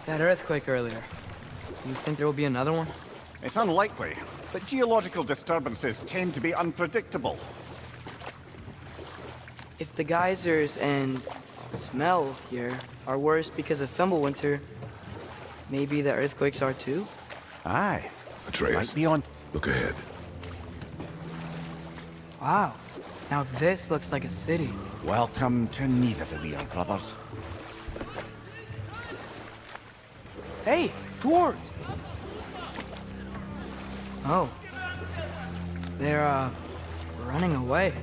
That earthquake earlier. You think there will be another one? It's unlikely, but geological disturbances tend to be unpredictable. If the geysers and smell here are worse because of Fimbulwinter, maybe the earthquakes are too? Aye. Atreus, Might be on. look ahead. Wow. Now this looks like a city. Welcome to Nidavellir, brothers. Hey, dwarves! Oh. They're, running away.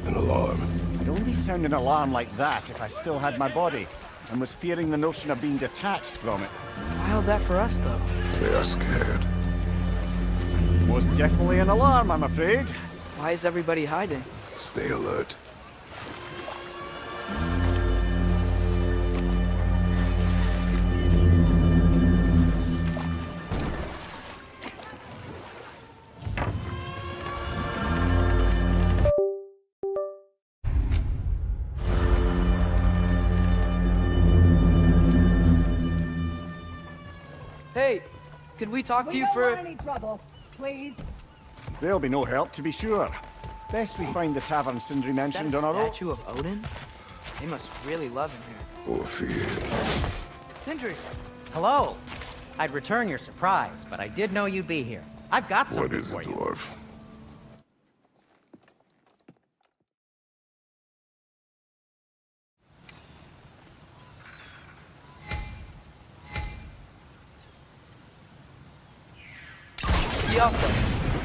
An alarm. I'd only sound an alarm like that if I still had my body, and was fearing the notion of being detached from it. Wild that for us, though. They are scared. Was definitely an alarm, I'm afraid. Why is everybody hiding? Stay alert. Hey, could we talk to you for... any trouble, please. There'll be no help, to be sure. Best we find the tavern Sindri That mentioned a on our own. statue of Odin? They must really love him here. Or fear. Sindri! Hello. I'd return your surprise, but I did know you'd be here. I've got something What is for it, you. dwarf?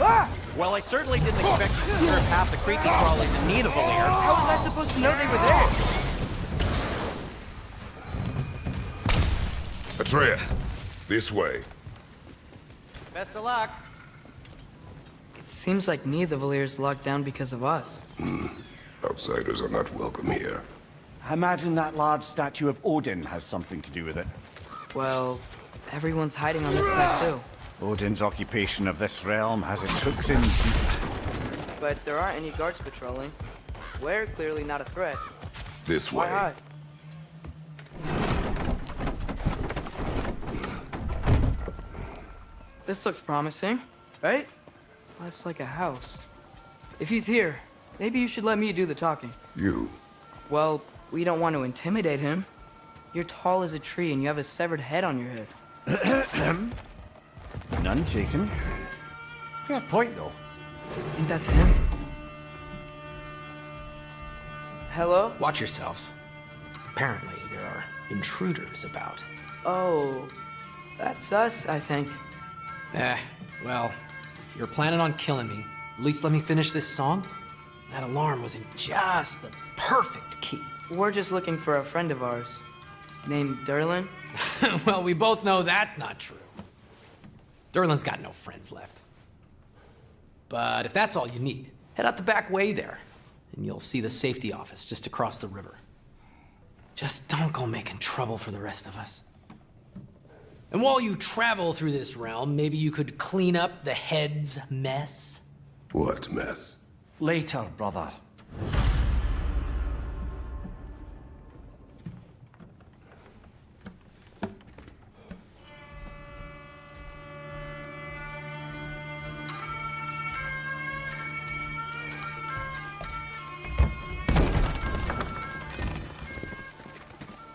Ah! Well, I certainly didn't expect you to serve half the creepy crawlies in Nidavellir. How was I supposed to know they were there? Atreus, this way. Best of luck. It seems like Nidavellir's locked down because of us. Outsiders are not welcome here. I imagine that large statue of Odin has something to do with it. Well, everyone's hiding on this side too. Odin's occupation of this realm has its hooks in deep. But there aren't any guards patrolling. We're clearly not a threat. This Why way. hide? This looks promising, right? That's like a house. If he's here, maybe you should let me do the talking. You. Well, we don't want to intimidate him. You're tall as a tree and you have a severed head on your head. None taken. Fair point, though. I think that's him. Hello? Watch yourselves. Apparently, there are intruders about. Oh, that's us, I think. Well, if you're planning on killing me, at least let me finish this song. That alarm was in just the perfect key. We're just looking for a friend of ours, named Derlin. Well, we both know that's not true. Derlin's got no friends left. But if that's all you need, head out the back way there, and you'll see the safety office just across the river. Just don't go making trouble for the rest of us. And while you travel through this realm, maybe you could clean up the head's mess? What mess? Later, brother.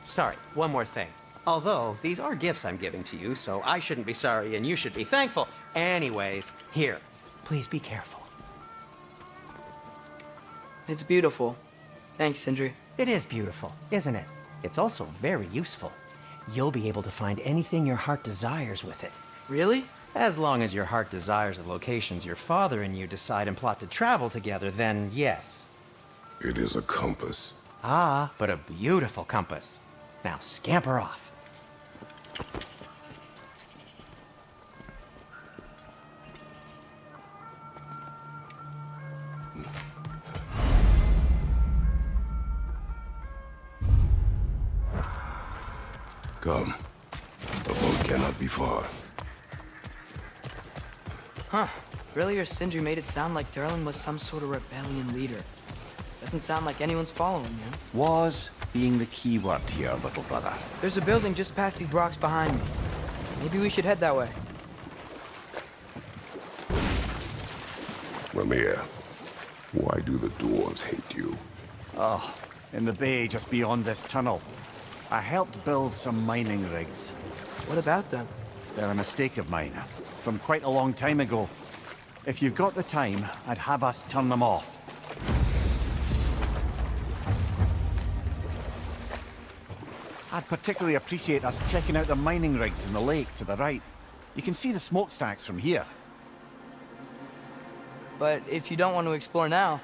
Sorry, one more thing. Although, these are gifts I'm giving to you, so I shouldn't be sorry and you should be thankful. Anyways, here, please be careful. It's beautiful. Thanks, Sindri. It is beautiful, isn't it? It's also very useful. You'll be able to find anything your heart desires with it. Really? As long as your heart desires the locations your father and you decide and plot to travel together, then yes. It is a compass. Ah, but a beautiful compass. Now scamper off. Come. The boat cannot be far. Huh. Earlier, Sindri made it sound like Durlin was some sort of rebellion leader. Doesn't sound like anyone's following him. Was being the key word here, little brother. There's a building just past these rocks behind me. Maybe we should head that way. Lemire, why do the dwarves hate you? Oh, in the bay just beyond this tunnel. I helped build some mining rigs. What about them? They're a mistake of mine, from quite a long time ago. If you've got the time, I'd have us turn them off. I'd particularly appreciate us checking out the mining rigs in the lake to the right. You can see the smokestacks from here. But if you don't want to explore now,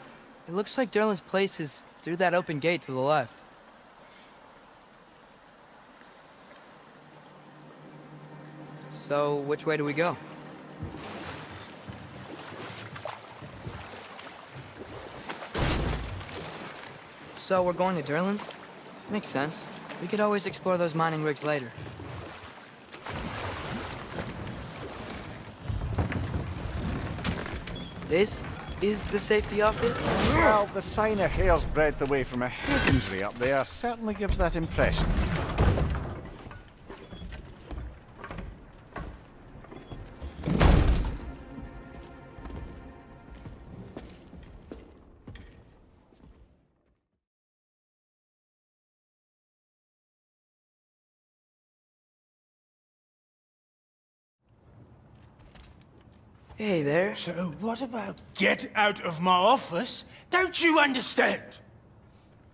it looks like Durlin's place is through that open gate to the left. So, which way do we go? So, we're going to Durlin's? Makes sense. We could always explore those mining rigs later. This is the safety office? Well, the sign a hair's breadth away from a hidden up there certainly gives that impression. Hey there. So what about get out of my office? Don't you understand?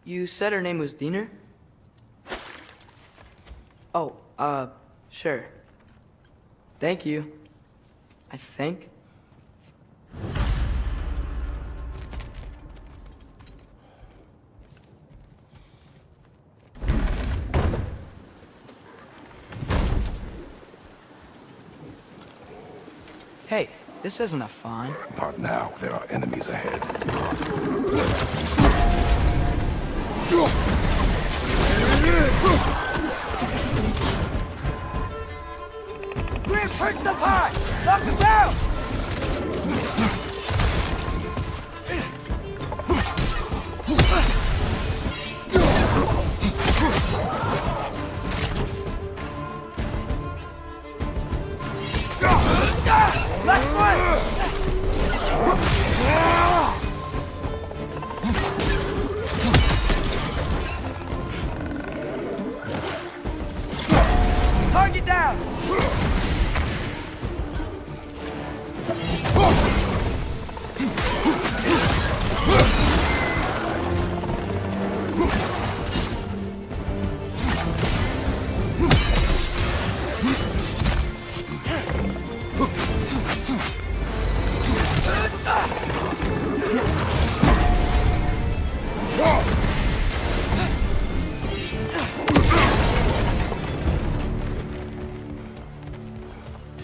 You said her name was Diener? Oh, sure. Thank you. I think. Hey, this isn't a fine. Not now. There are enemies ahead. Reinforce the pie! Knock him down! Left foot! Target down!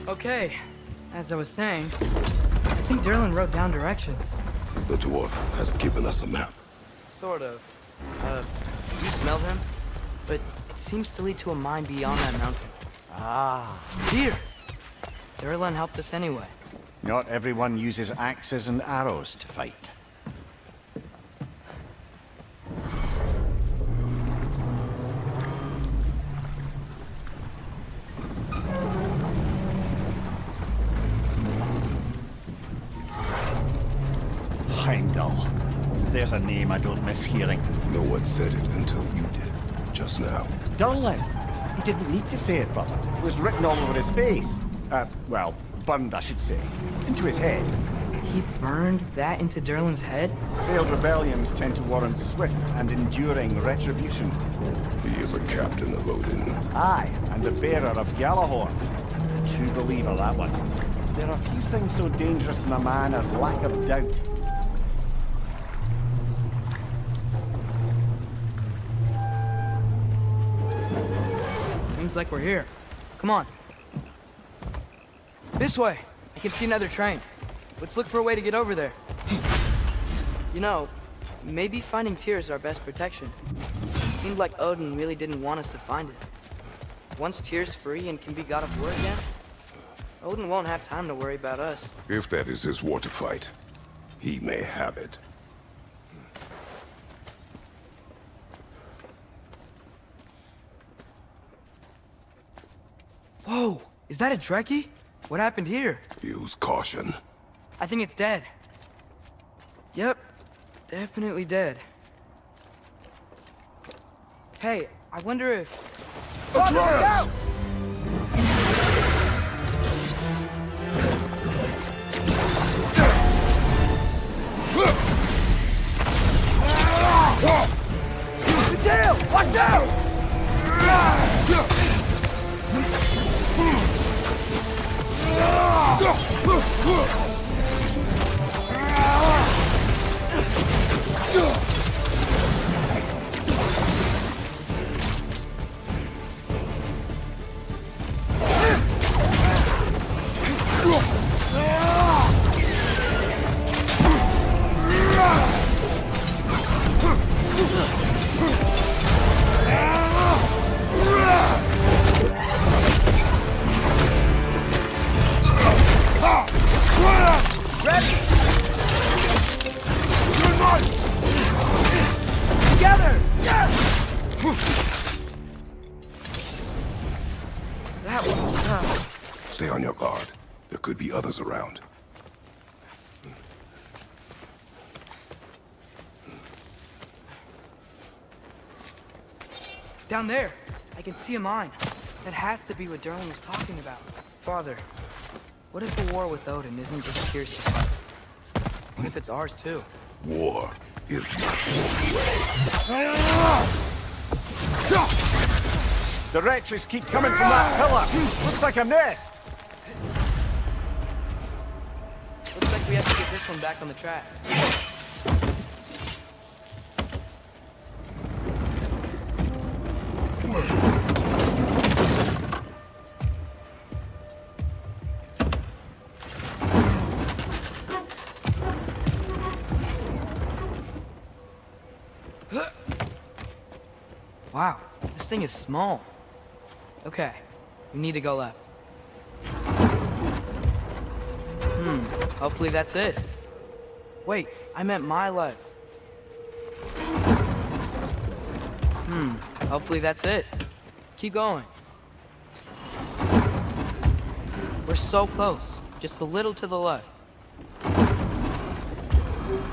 Okay, as I was saying, I think Durlin wrote down directions. The dwarf has given us a map. Sort of. You smelled him? but it seems to lead to a mine beyond that mountain. Ah. Here! Durlan helped us anyway. Not everyone uses axes and arrows to fight. Heimdall. There's a name I don't miss hearing. No one said it until you did, just now. Durlan. He didn't need to say it, brother. It was written all over his face. Well, burned, I should say. Into his head. He burned that into Durlan's head? Failed rebellions tend to warrant swift and enduring retribution. He is a captain of Odin. Aye, and the bearer of Galahorn. A true believer, that one. There are few things so dangerous in a man as lack of doubt. Seems like we're here. Come on. This way! I can see another train. Let's look for a way to get over there. You know, maybe finding Tyr is our best protection. Seemed like Odin really didn't want us to find it. Once Tyr's free and can be god of war again, Odin won't have time to worry about us. If that is his war to fight, he may have it. Whoa! Is that a Trekkie? What happened here? Use caution. I think it's dead. Yep. Definitely dead. Hey, I wonder if... Atreus! Dale! Watch out! Ready! Together! Yes! That was tough. Stay on your guard. There could be others around. Down there, I can see a mine. That has to be what Durlan was talking about. Father, what if the war with Odin isn't just Tyr's to fight? What if it's ours too? War is not your way. The wretches keep coming from that pillar. Looks like a nest. Looks like we have to get this one back on the track. Wow, this thing is small. Okay, we need to go left. Hopefully that's it. Wait, I meant my left. Hopefully that's it. Keep going. We're so close, just a little to the left.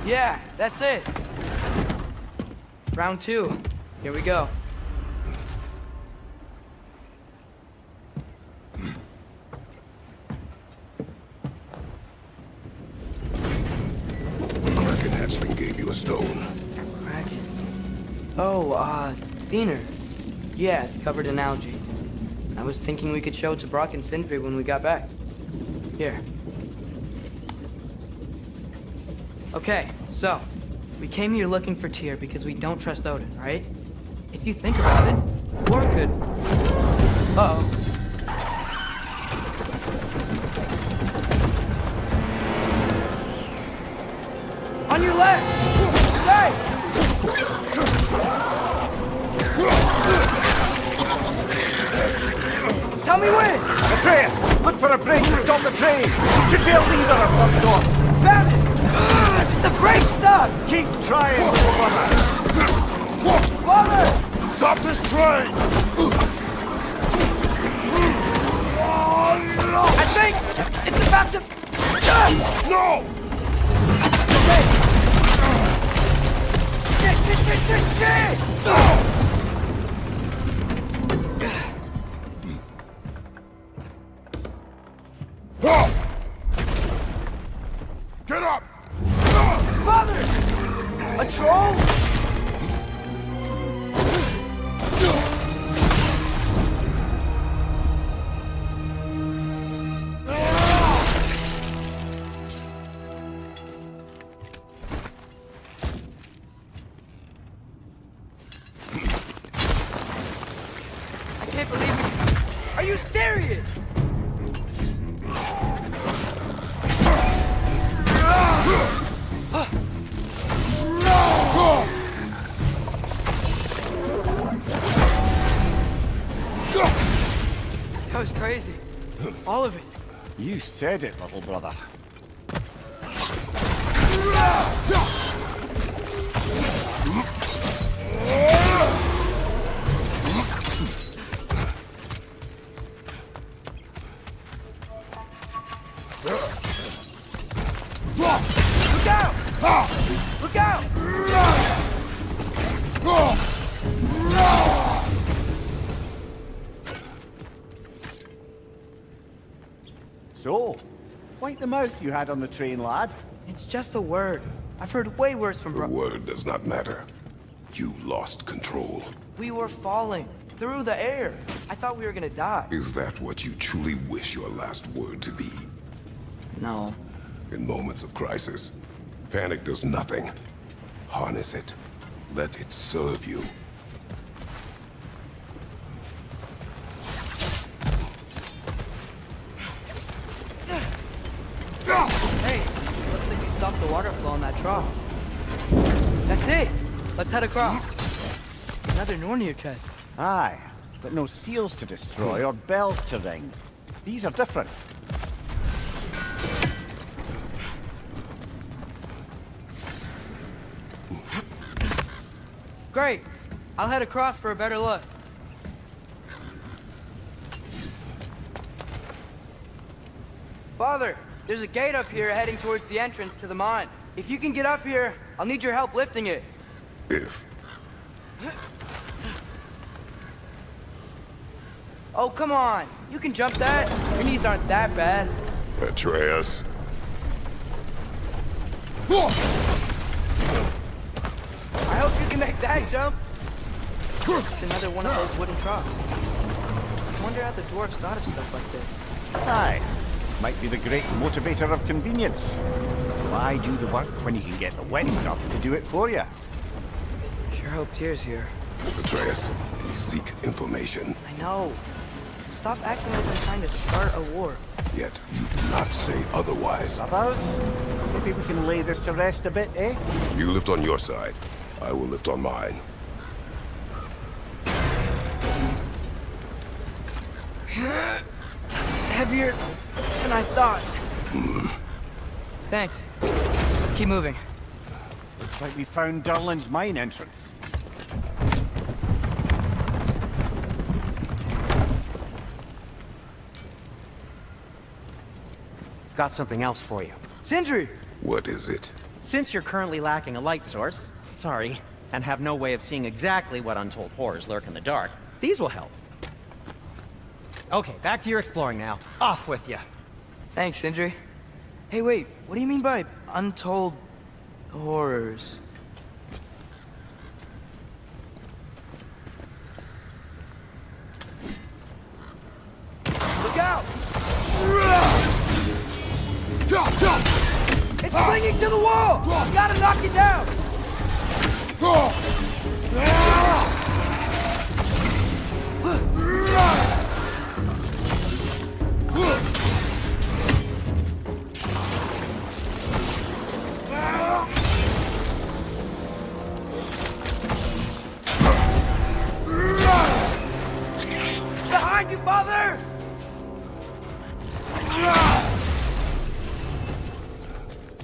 Yeah, that's it. Round 2, here we go. Kraken hatchling gave you a stone. Kraken. Oh, Diener. Yeah, it's covered in algae. I was thinking we could show it to Brock and Sindri when we got back. Here. Okay, so, we came here looking for Tyr because we don't trust Odin, right? If you think about it, Thor could... Uh-oh. On your left! Hey! for a brake to stop the train! Should be a lever of some sort! Found it! The brake's stuck! Keep trying, little brother! Father! Stop this train! I think it's about to... No! Okay. Shit! Get up! Father! A troll? I can't believe it. Are you serious? That was crazy. All of it. You said it, little brother. Look out! Look out! So, wipe the mouth you had on the train, lad. It's just a word. I've heard way worse from The word does not matter. You lost control. We were falling through the air. I thought we were gonna die. Is that what you truly wish your last word to be? No. In moments of crisis, panic does nothing. Harness it. Let it serve you. Hey, looks like you stopped the water flow on that trough. That's it. Let's head across. Another Nornir chest. Aye, but no seals to destroy or bells to ring. These are different. Great. I'll head across for a better look. Father, there's a gate up here heading towards the entrance to the mine. If you can get up here, I'll need your help lifting it. If. Oh, come on. You can jump that. Your knees aren't that bad. Atreus. I hope you can make that jump. It's another one of those wooden troughs. I wonder how the dwarves thought of stuff like this. Aye, might be the great motivator of convenience. Why do the work when you can get the wet stuff to do it for you? Sure hope Tyr's here. Atreus, we seek information. I know. Stop acting like you're trying to start a war. Yet you do not say otherwise. Brothers, maybe we can lay this to rest a bit, eh? You lift on your side. I will lift on mine. Heavier than I thought. Thanks. Let's keep moving. Looks like we found Durlin's mine entrance. Got something else for you. Sindri! What is it? Since you're currently lacking a light source, sorry, and have no way of seeing exactly what untold horrors lurk in the dark, these will help. Okay, back to your exploring now. Off with you. Thanks, Sindri. Hey, wait. What do you mean by untold horrors? Look out! It's clinging to the wall! You gotta knock it down! Behind you, father!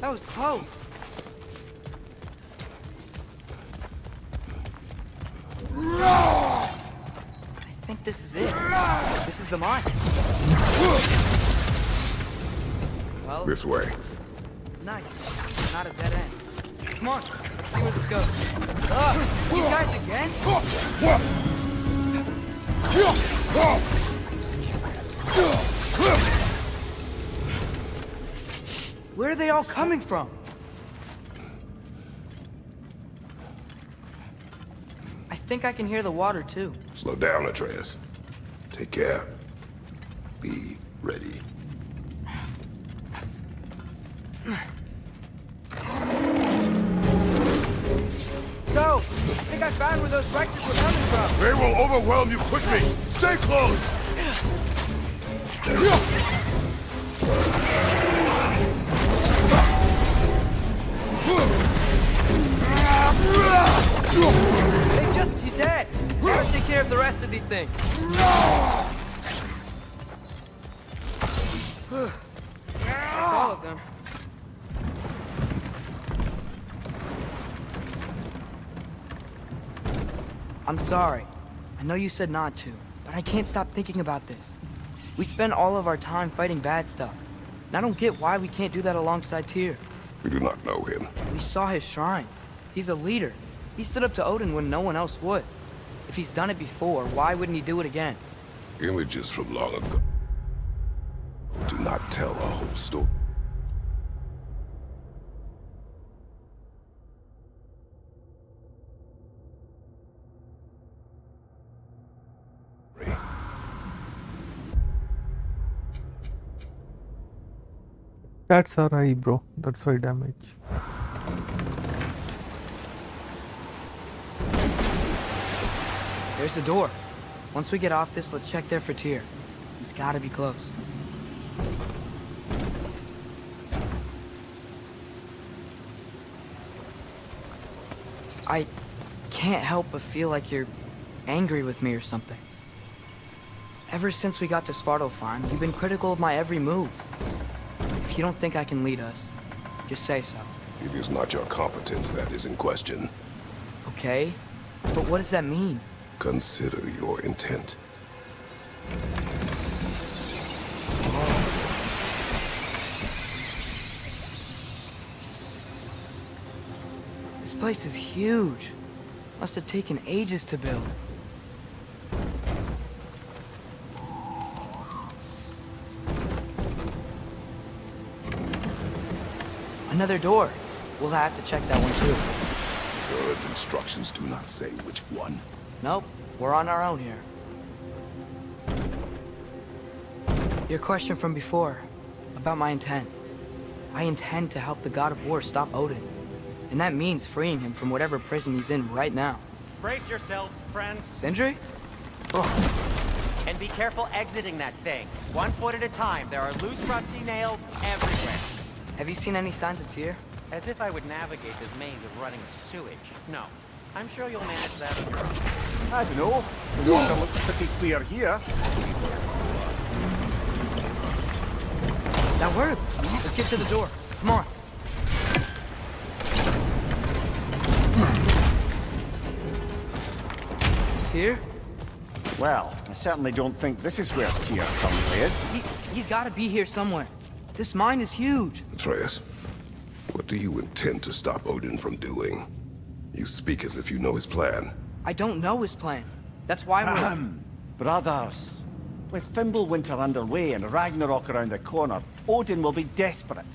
That was close. I think this is it. This is the mine. Well, This way. nice. Not a dead end. Come on, let's see where this goes. These guys again? Where are they all coming from? I think I can hear the water too. Slow down, Atreus. Take care. Be ready. So, I think I found where those wreckers were coming from. They will overwhelm you quickly. Stay close. He's dead. Gotta take care of the rest of these things. That's all of them. I'm sorry. I know you said not to, but I can't stop thinking about this. We spend all of our time fighting bad stuff. And I don't get why we can't do that alongside Tyr. We do not know him. We saw his shrines. He's a leader. He stood up to Odin when no one else would. If he's done it before, why wouldn't he do it again? Images from long ago do not tell a whole story. That's our eye, bro. That's 5 damage. There's the door. Once we get off this, let's check there for Tyr. He's gotta be close. I can't help but feel like you're angry with me or something. Ever since we got to Svartalfheim, you've been critical of my every move. If you don't think I can lead us, just say so. It is not your competence that is in question. Okay? But what does that mean? Consider your intent. This place is huge. Must have taken ages to build. Another door. We'll have to check that one too. God's instructions do not say which one. Nope, we're on our own here. Your question from before, about my intent. I intend to help the god of war stop Odin. And that means freeing him from whatever prison he's in right now. Brace yourselves, friends, Sindri? and be careful exiting that thing. 1 foot at a time. There are loose, rusty nails everywhere. Have you seen any signs of Tyr? As if I would navigate this maze of running sewage. No. I'm sure you'll manage that on your own. I don't know. The water looks pretty clear here. That worked. Let's get to the door. Come on. Tyr? Well, I certainly don't think this is where Tyr currently is. He's gotta be here somewhere. This mine is huge. Atreus, what do you intend to stop Odin from doing? You speak as if you know his plan. I don't know his plan. That's why we're... Brothers, with Fimbulwinter underway and Ragnarok around the corner, Odin will be desperate.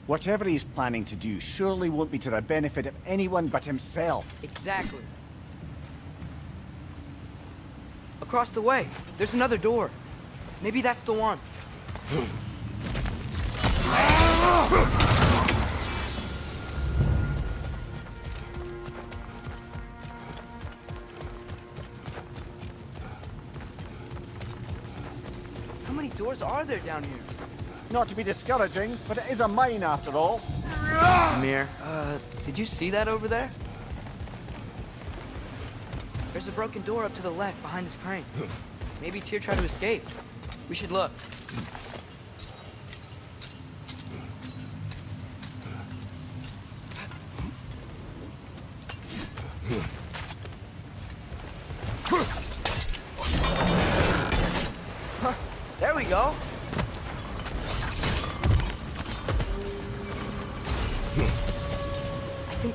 Whatever he's planning to do surely won't be to the benefit of anyone but himself. Exactly. Across the way, there's another door. Maybe that's the one. How many doors are there down here? Not to be discouraging, but it is a mine after all. Mir, did you see that over there? There's a broken door up to the left behind this crane. Maybe Tyr tried to escape. We should look.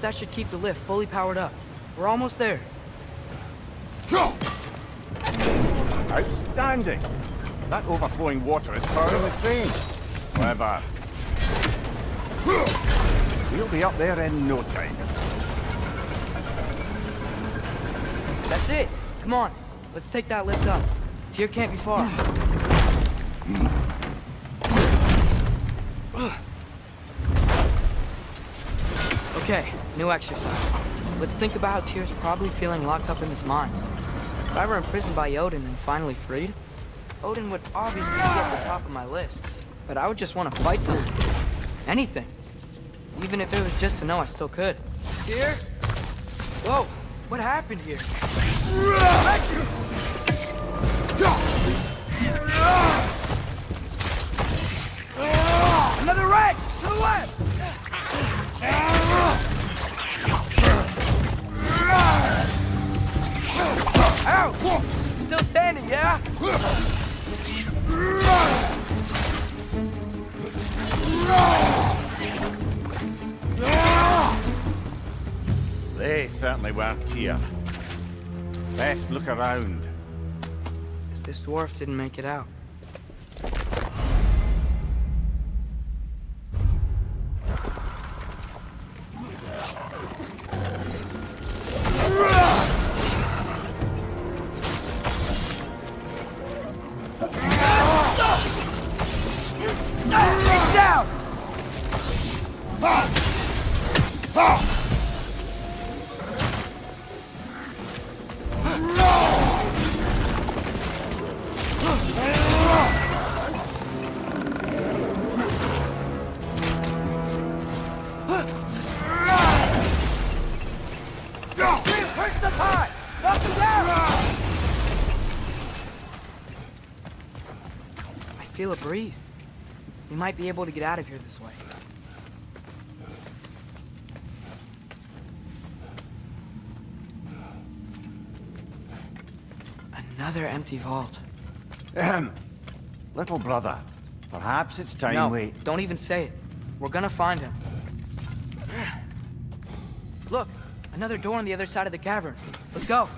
think that should keep the lift fully powered up. We're almost there. Outstanding! That overflowing water is powering the train. However, we'll be up there in no time. That's it. Come on. Let's take that lift up. Tyr can't be far. Okay, new exercise. Let's think about how Tyr's probably feeling locked up in his mind. If I were imprisoned by Odin and finally freed, Odin would obviously be at the top of my list. But I would just want to fight someone. Anything. Even if it was just to know I still could. Tyr? Whoa, what happened here? Another red! To the left! Ow! Still standing, yeah? They certainly weren't Tyr. Best look around. Guess this dwarf didn't make it out. Down! I feel a breeze. We might be able to get out of here this way. Another empty vault. Little brother, perhaps it's time No, we... don't even say it. We're gonna find him. Look, another door on the other side of the cavern. Let's go.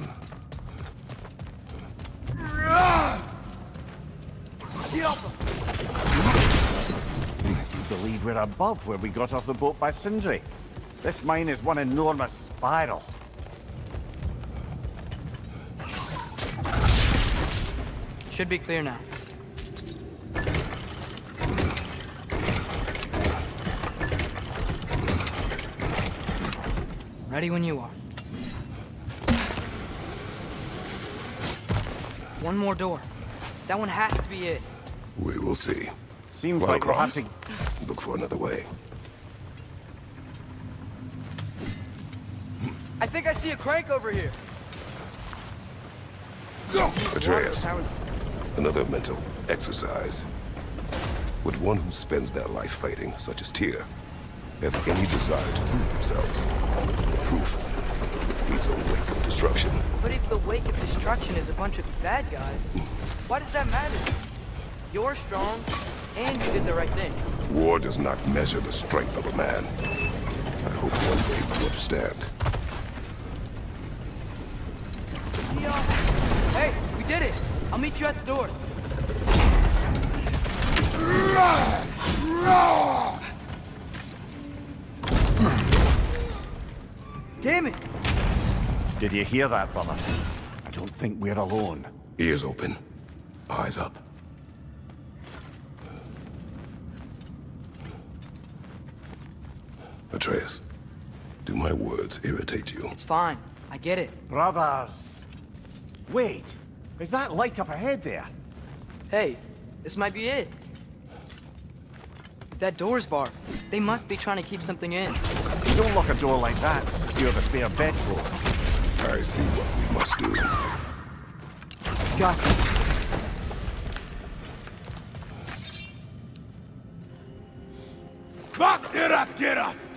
I believe we're above where we got off the boat by Sindri. This mine is one enormous spiral. Should be clear now. Ready when you are. One more door. That one has to be it. We will see. Seems Well, like we'll have Cross, to... look for another way. I think I see a crank over here. Atreus, another mental exercise. Would one who spends their life fighting, such as Tyr, have any desire to prove themselves? Proof leads a wake of destruction. But if the wake of destruction is a bunch of bad guys, why does that matter? You're strong, and you did the right thing. War does not measure the strength of a man. I hope one day you understand. Hey, we did it! I'll meet you at the door. Damn it! Did you hear that, brother? I don't think we're alone. Ears open, eyes up. Atreus, do my words irritate you? It's fine. I get it. Brothers! Wait, is that light up ahead there? Hey, this might be it. That door's barred. They must be trying to keep something in. Don't lock a door like that to secure the spare bedclothes. I see what we must do. Got it. Gerast!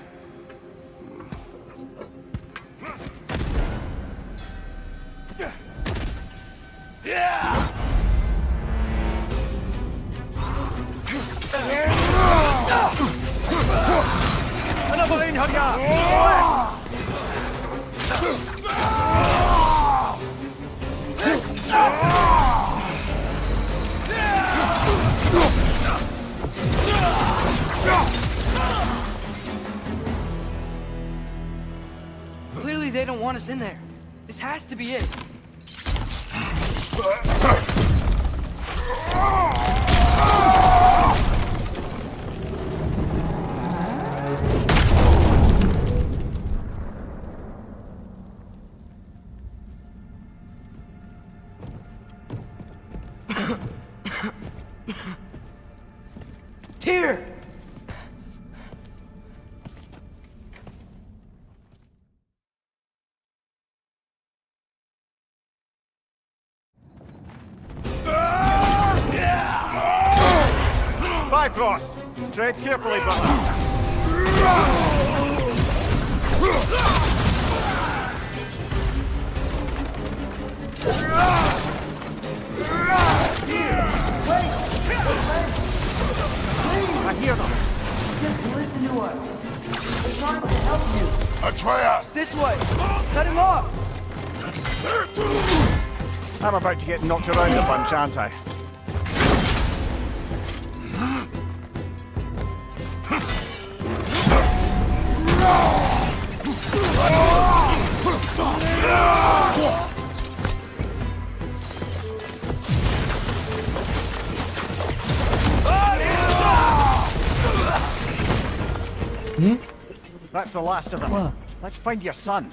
Yeah! Another in, Hagar! Clearly they don't want us in there. This has to be it. Tyr! Bifrost! Tread carefully, brother. I hear them. Just listen to us. We're trying to help you. Atreus! This way. Cut him off. I'm about to get knocked around a bunch, aren't I? That's the last of them. What? Let's find your son.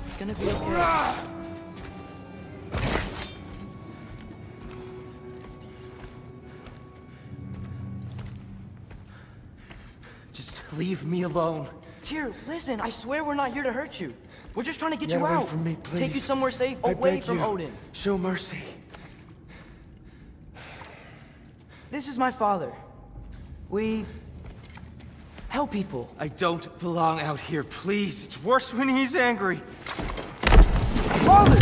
It's gonna be okay. Just leave me alone. Tyr, listen, I swear we're not here to hurt you. We're just trying to get you away out. from me, Take you please. somewhere safe, I away beg from you. Odin. Show mercy. This is my father. We help people. I don't belong out here, please. It's worse when he's angry. Father!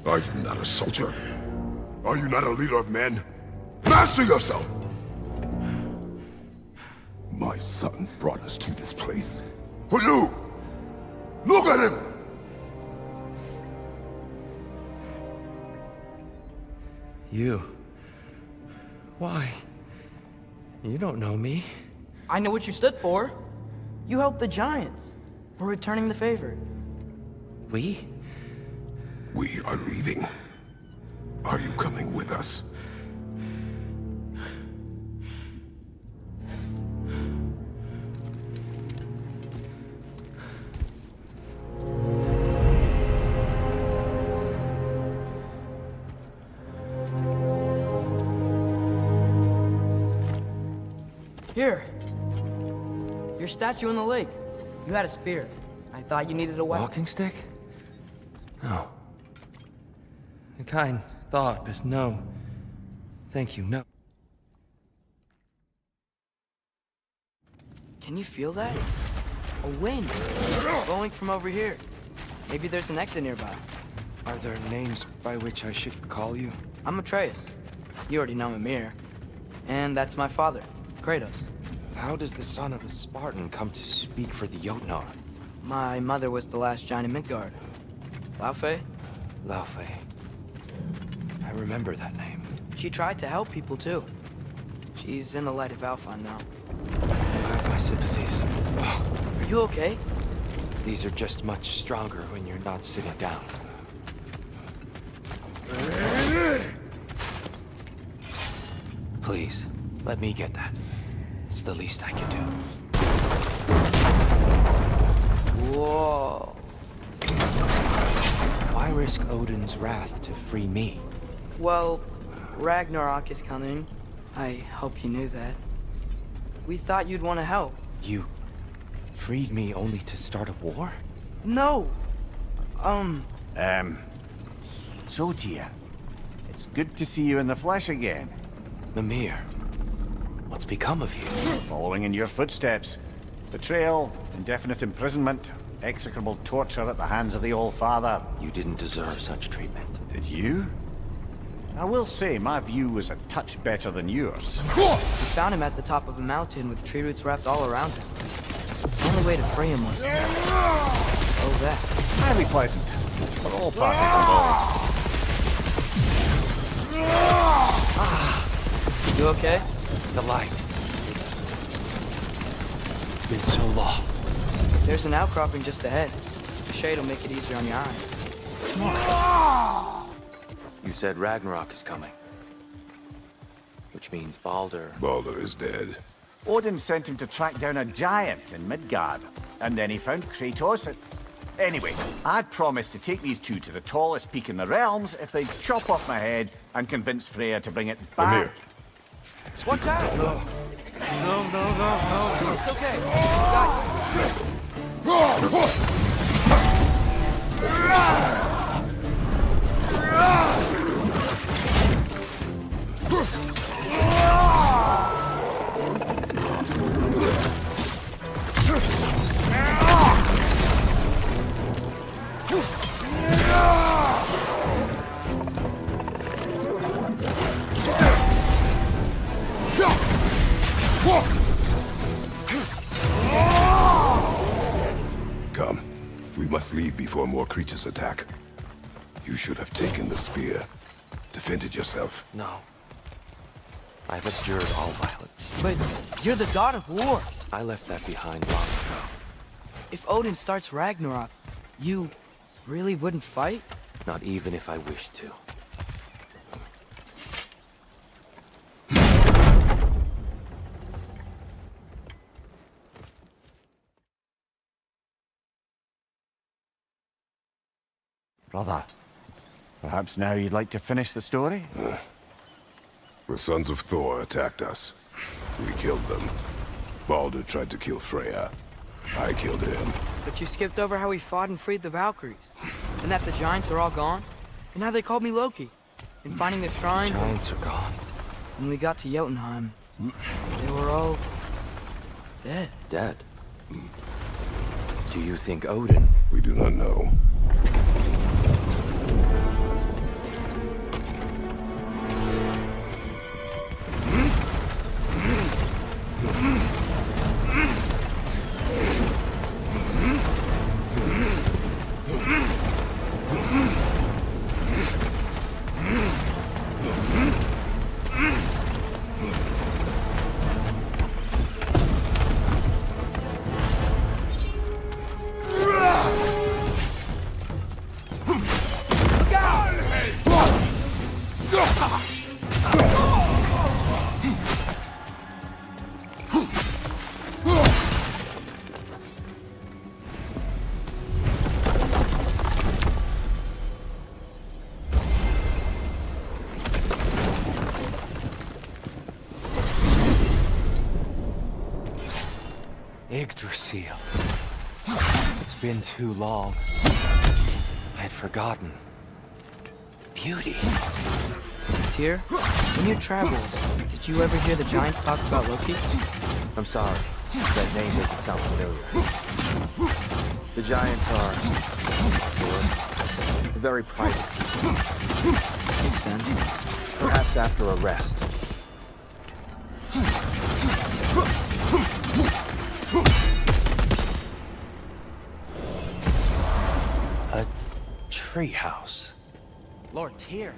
Are you not a soldier? Are you not a leader of men? Master yourself! My son brought us to this place. For you! Look at him! You. Why? You don't know me. I know what you stood for. You helped the Giants. We're returning the favor. We? We are leaving. Are you coming with us? Here. Your statue in the lake. You had a spear. I thought you needed a weapon. Walking stick? No. A kind thought, but no. Thank you, no. Can you feel that? A wind. Blowing from over here. Maybe there's an exit nearby. Are there names by which I should call you? I'm Atreus. You already know Mimir. And that's my father, Kratos. How does the son of a Spartan come to speak for the Jotnar? My mother was the last giant in Midgard. Laufey? Laufey. I remember that name. She tried to help people too. She's in the light of Alpha now. You have my sympathies. Oh, Are you okay? these are just much stronger when you're not sitting down. Please, let me get that. It's the least I can do. Whoa. Why risk Odin's wrath to free me? Well, Ragnarok is coming. I hope you knew that. We thought you'd want to help. You freed me only to start a war? No! So Tyr, it's good to see you in the flesh again. Mimir, what's become of you? Following in your footsteps. Betrayal, indefinite imprisonment, execrable torture at the hands of the All-Father. You didn't deserve such treatment. Did you? I will say, my view was a touch better than yours. We found him at the top of a mountain with tree roots wrapped all around him. The only way to free him was to... Oh, that. Highly pleasant, for all parties involved. You okay? The light. It's been so long. There's an outcropping just ahead. The shade will make it easier on your eyes. You said Ragnarok is coming. Which means Baldur... Baldur is dead. Odin sent him to track down a giant in Midgard, and then he found Kratos at... Anyway, I'd promised to take these two to the tallest peak in the realms if they'd chop off my head and convince Freya to bring it back. Mimir. Watch out! No. It's okay. Come. We must leave before more creatures attack. You should have taken the spear. Defended yourself. No. I've abjured all violence. But you're the god of war. I left that behind long ago. If Odin starts Ragnarok, you really wouldn't fight? Not even if I wished to. Brother, perhaps now you'd like to finish the story? The sons of Thor attacked us. We killed them. Baldur tried to kill Freya. I killed him. But you skipped over how we fought and freed the Valkyries. And that the giants are all gone. And how they called me Loki. And finding the shrines. Giants are gone. When we got to Jotunheim, they were all... dead. Dead? Do you think Odin... We do not know. Yggdrasil. It's been too long. I'd forgotten. Beauty. Tyr, in your travels, did you ever hear the giants talk about Loki? I'm sorry. That name doesn't sound familiar. The giants are... very private people. Makes sense. Perhaps after a rest. A treehouse. Lord Tyr,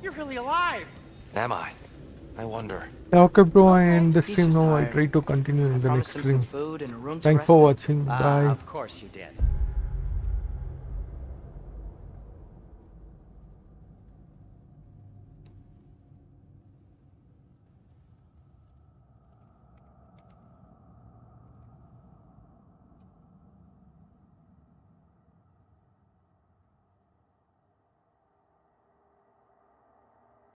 you're really alive. Am I? I wonder. Yeah, okay, bro, I end the He's stream just now. I tired. try to continue in the Promised next him some stream. food and a room to Thanks rest for in. watching. Bye. Of course you did.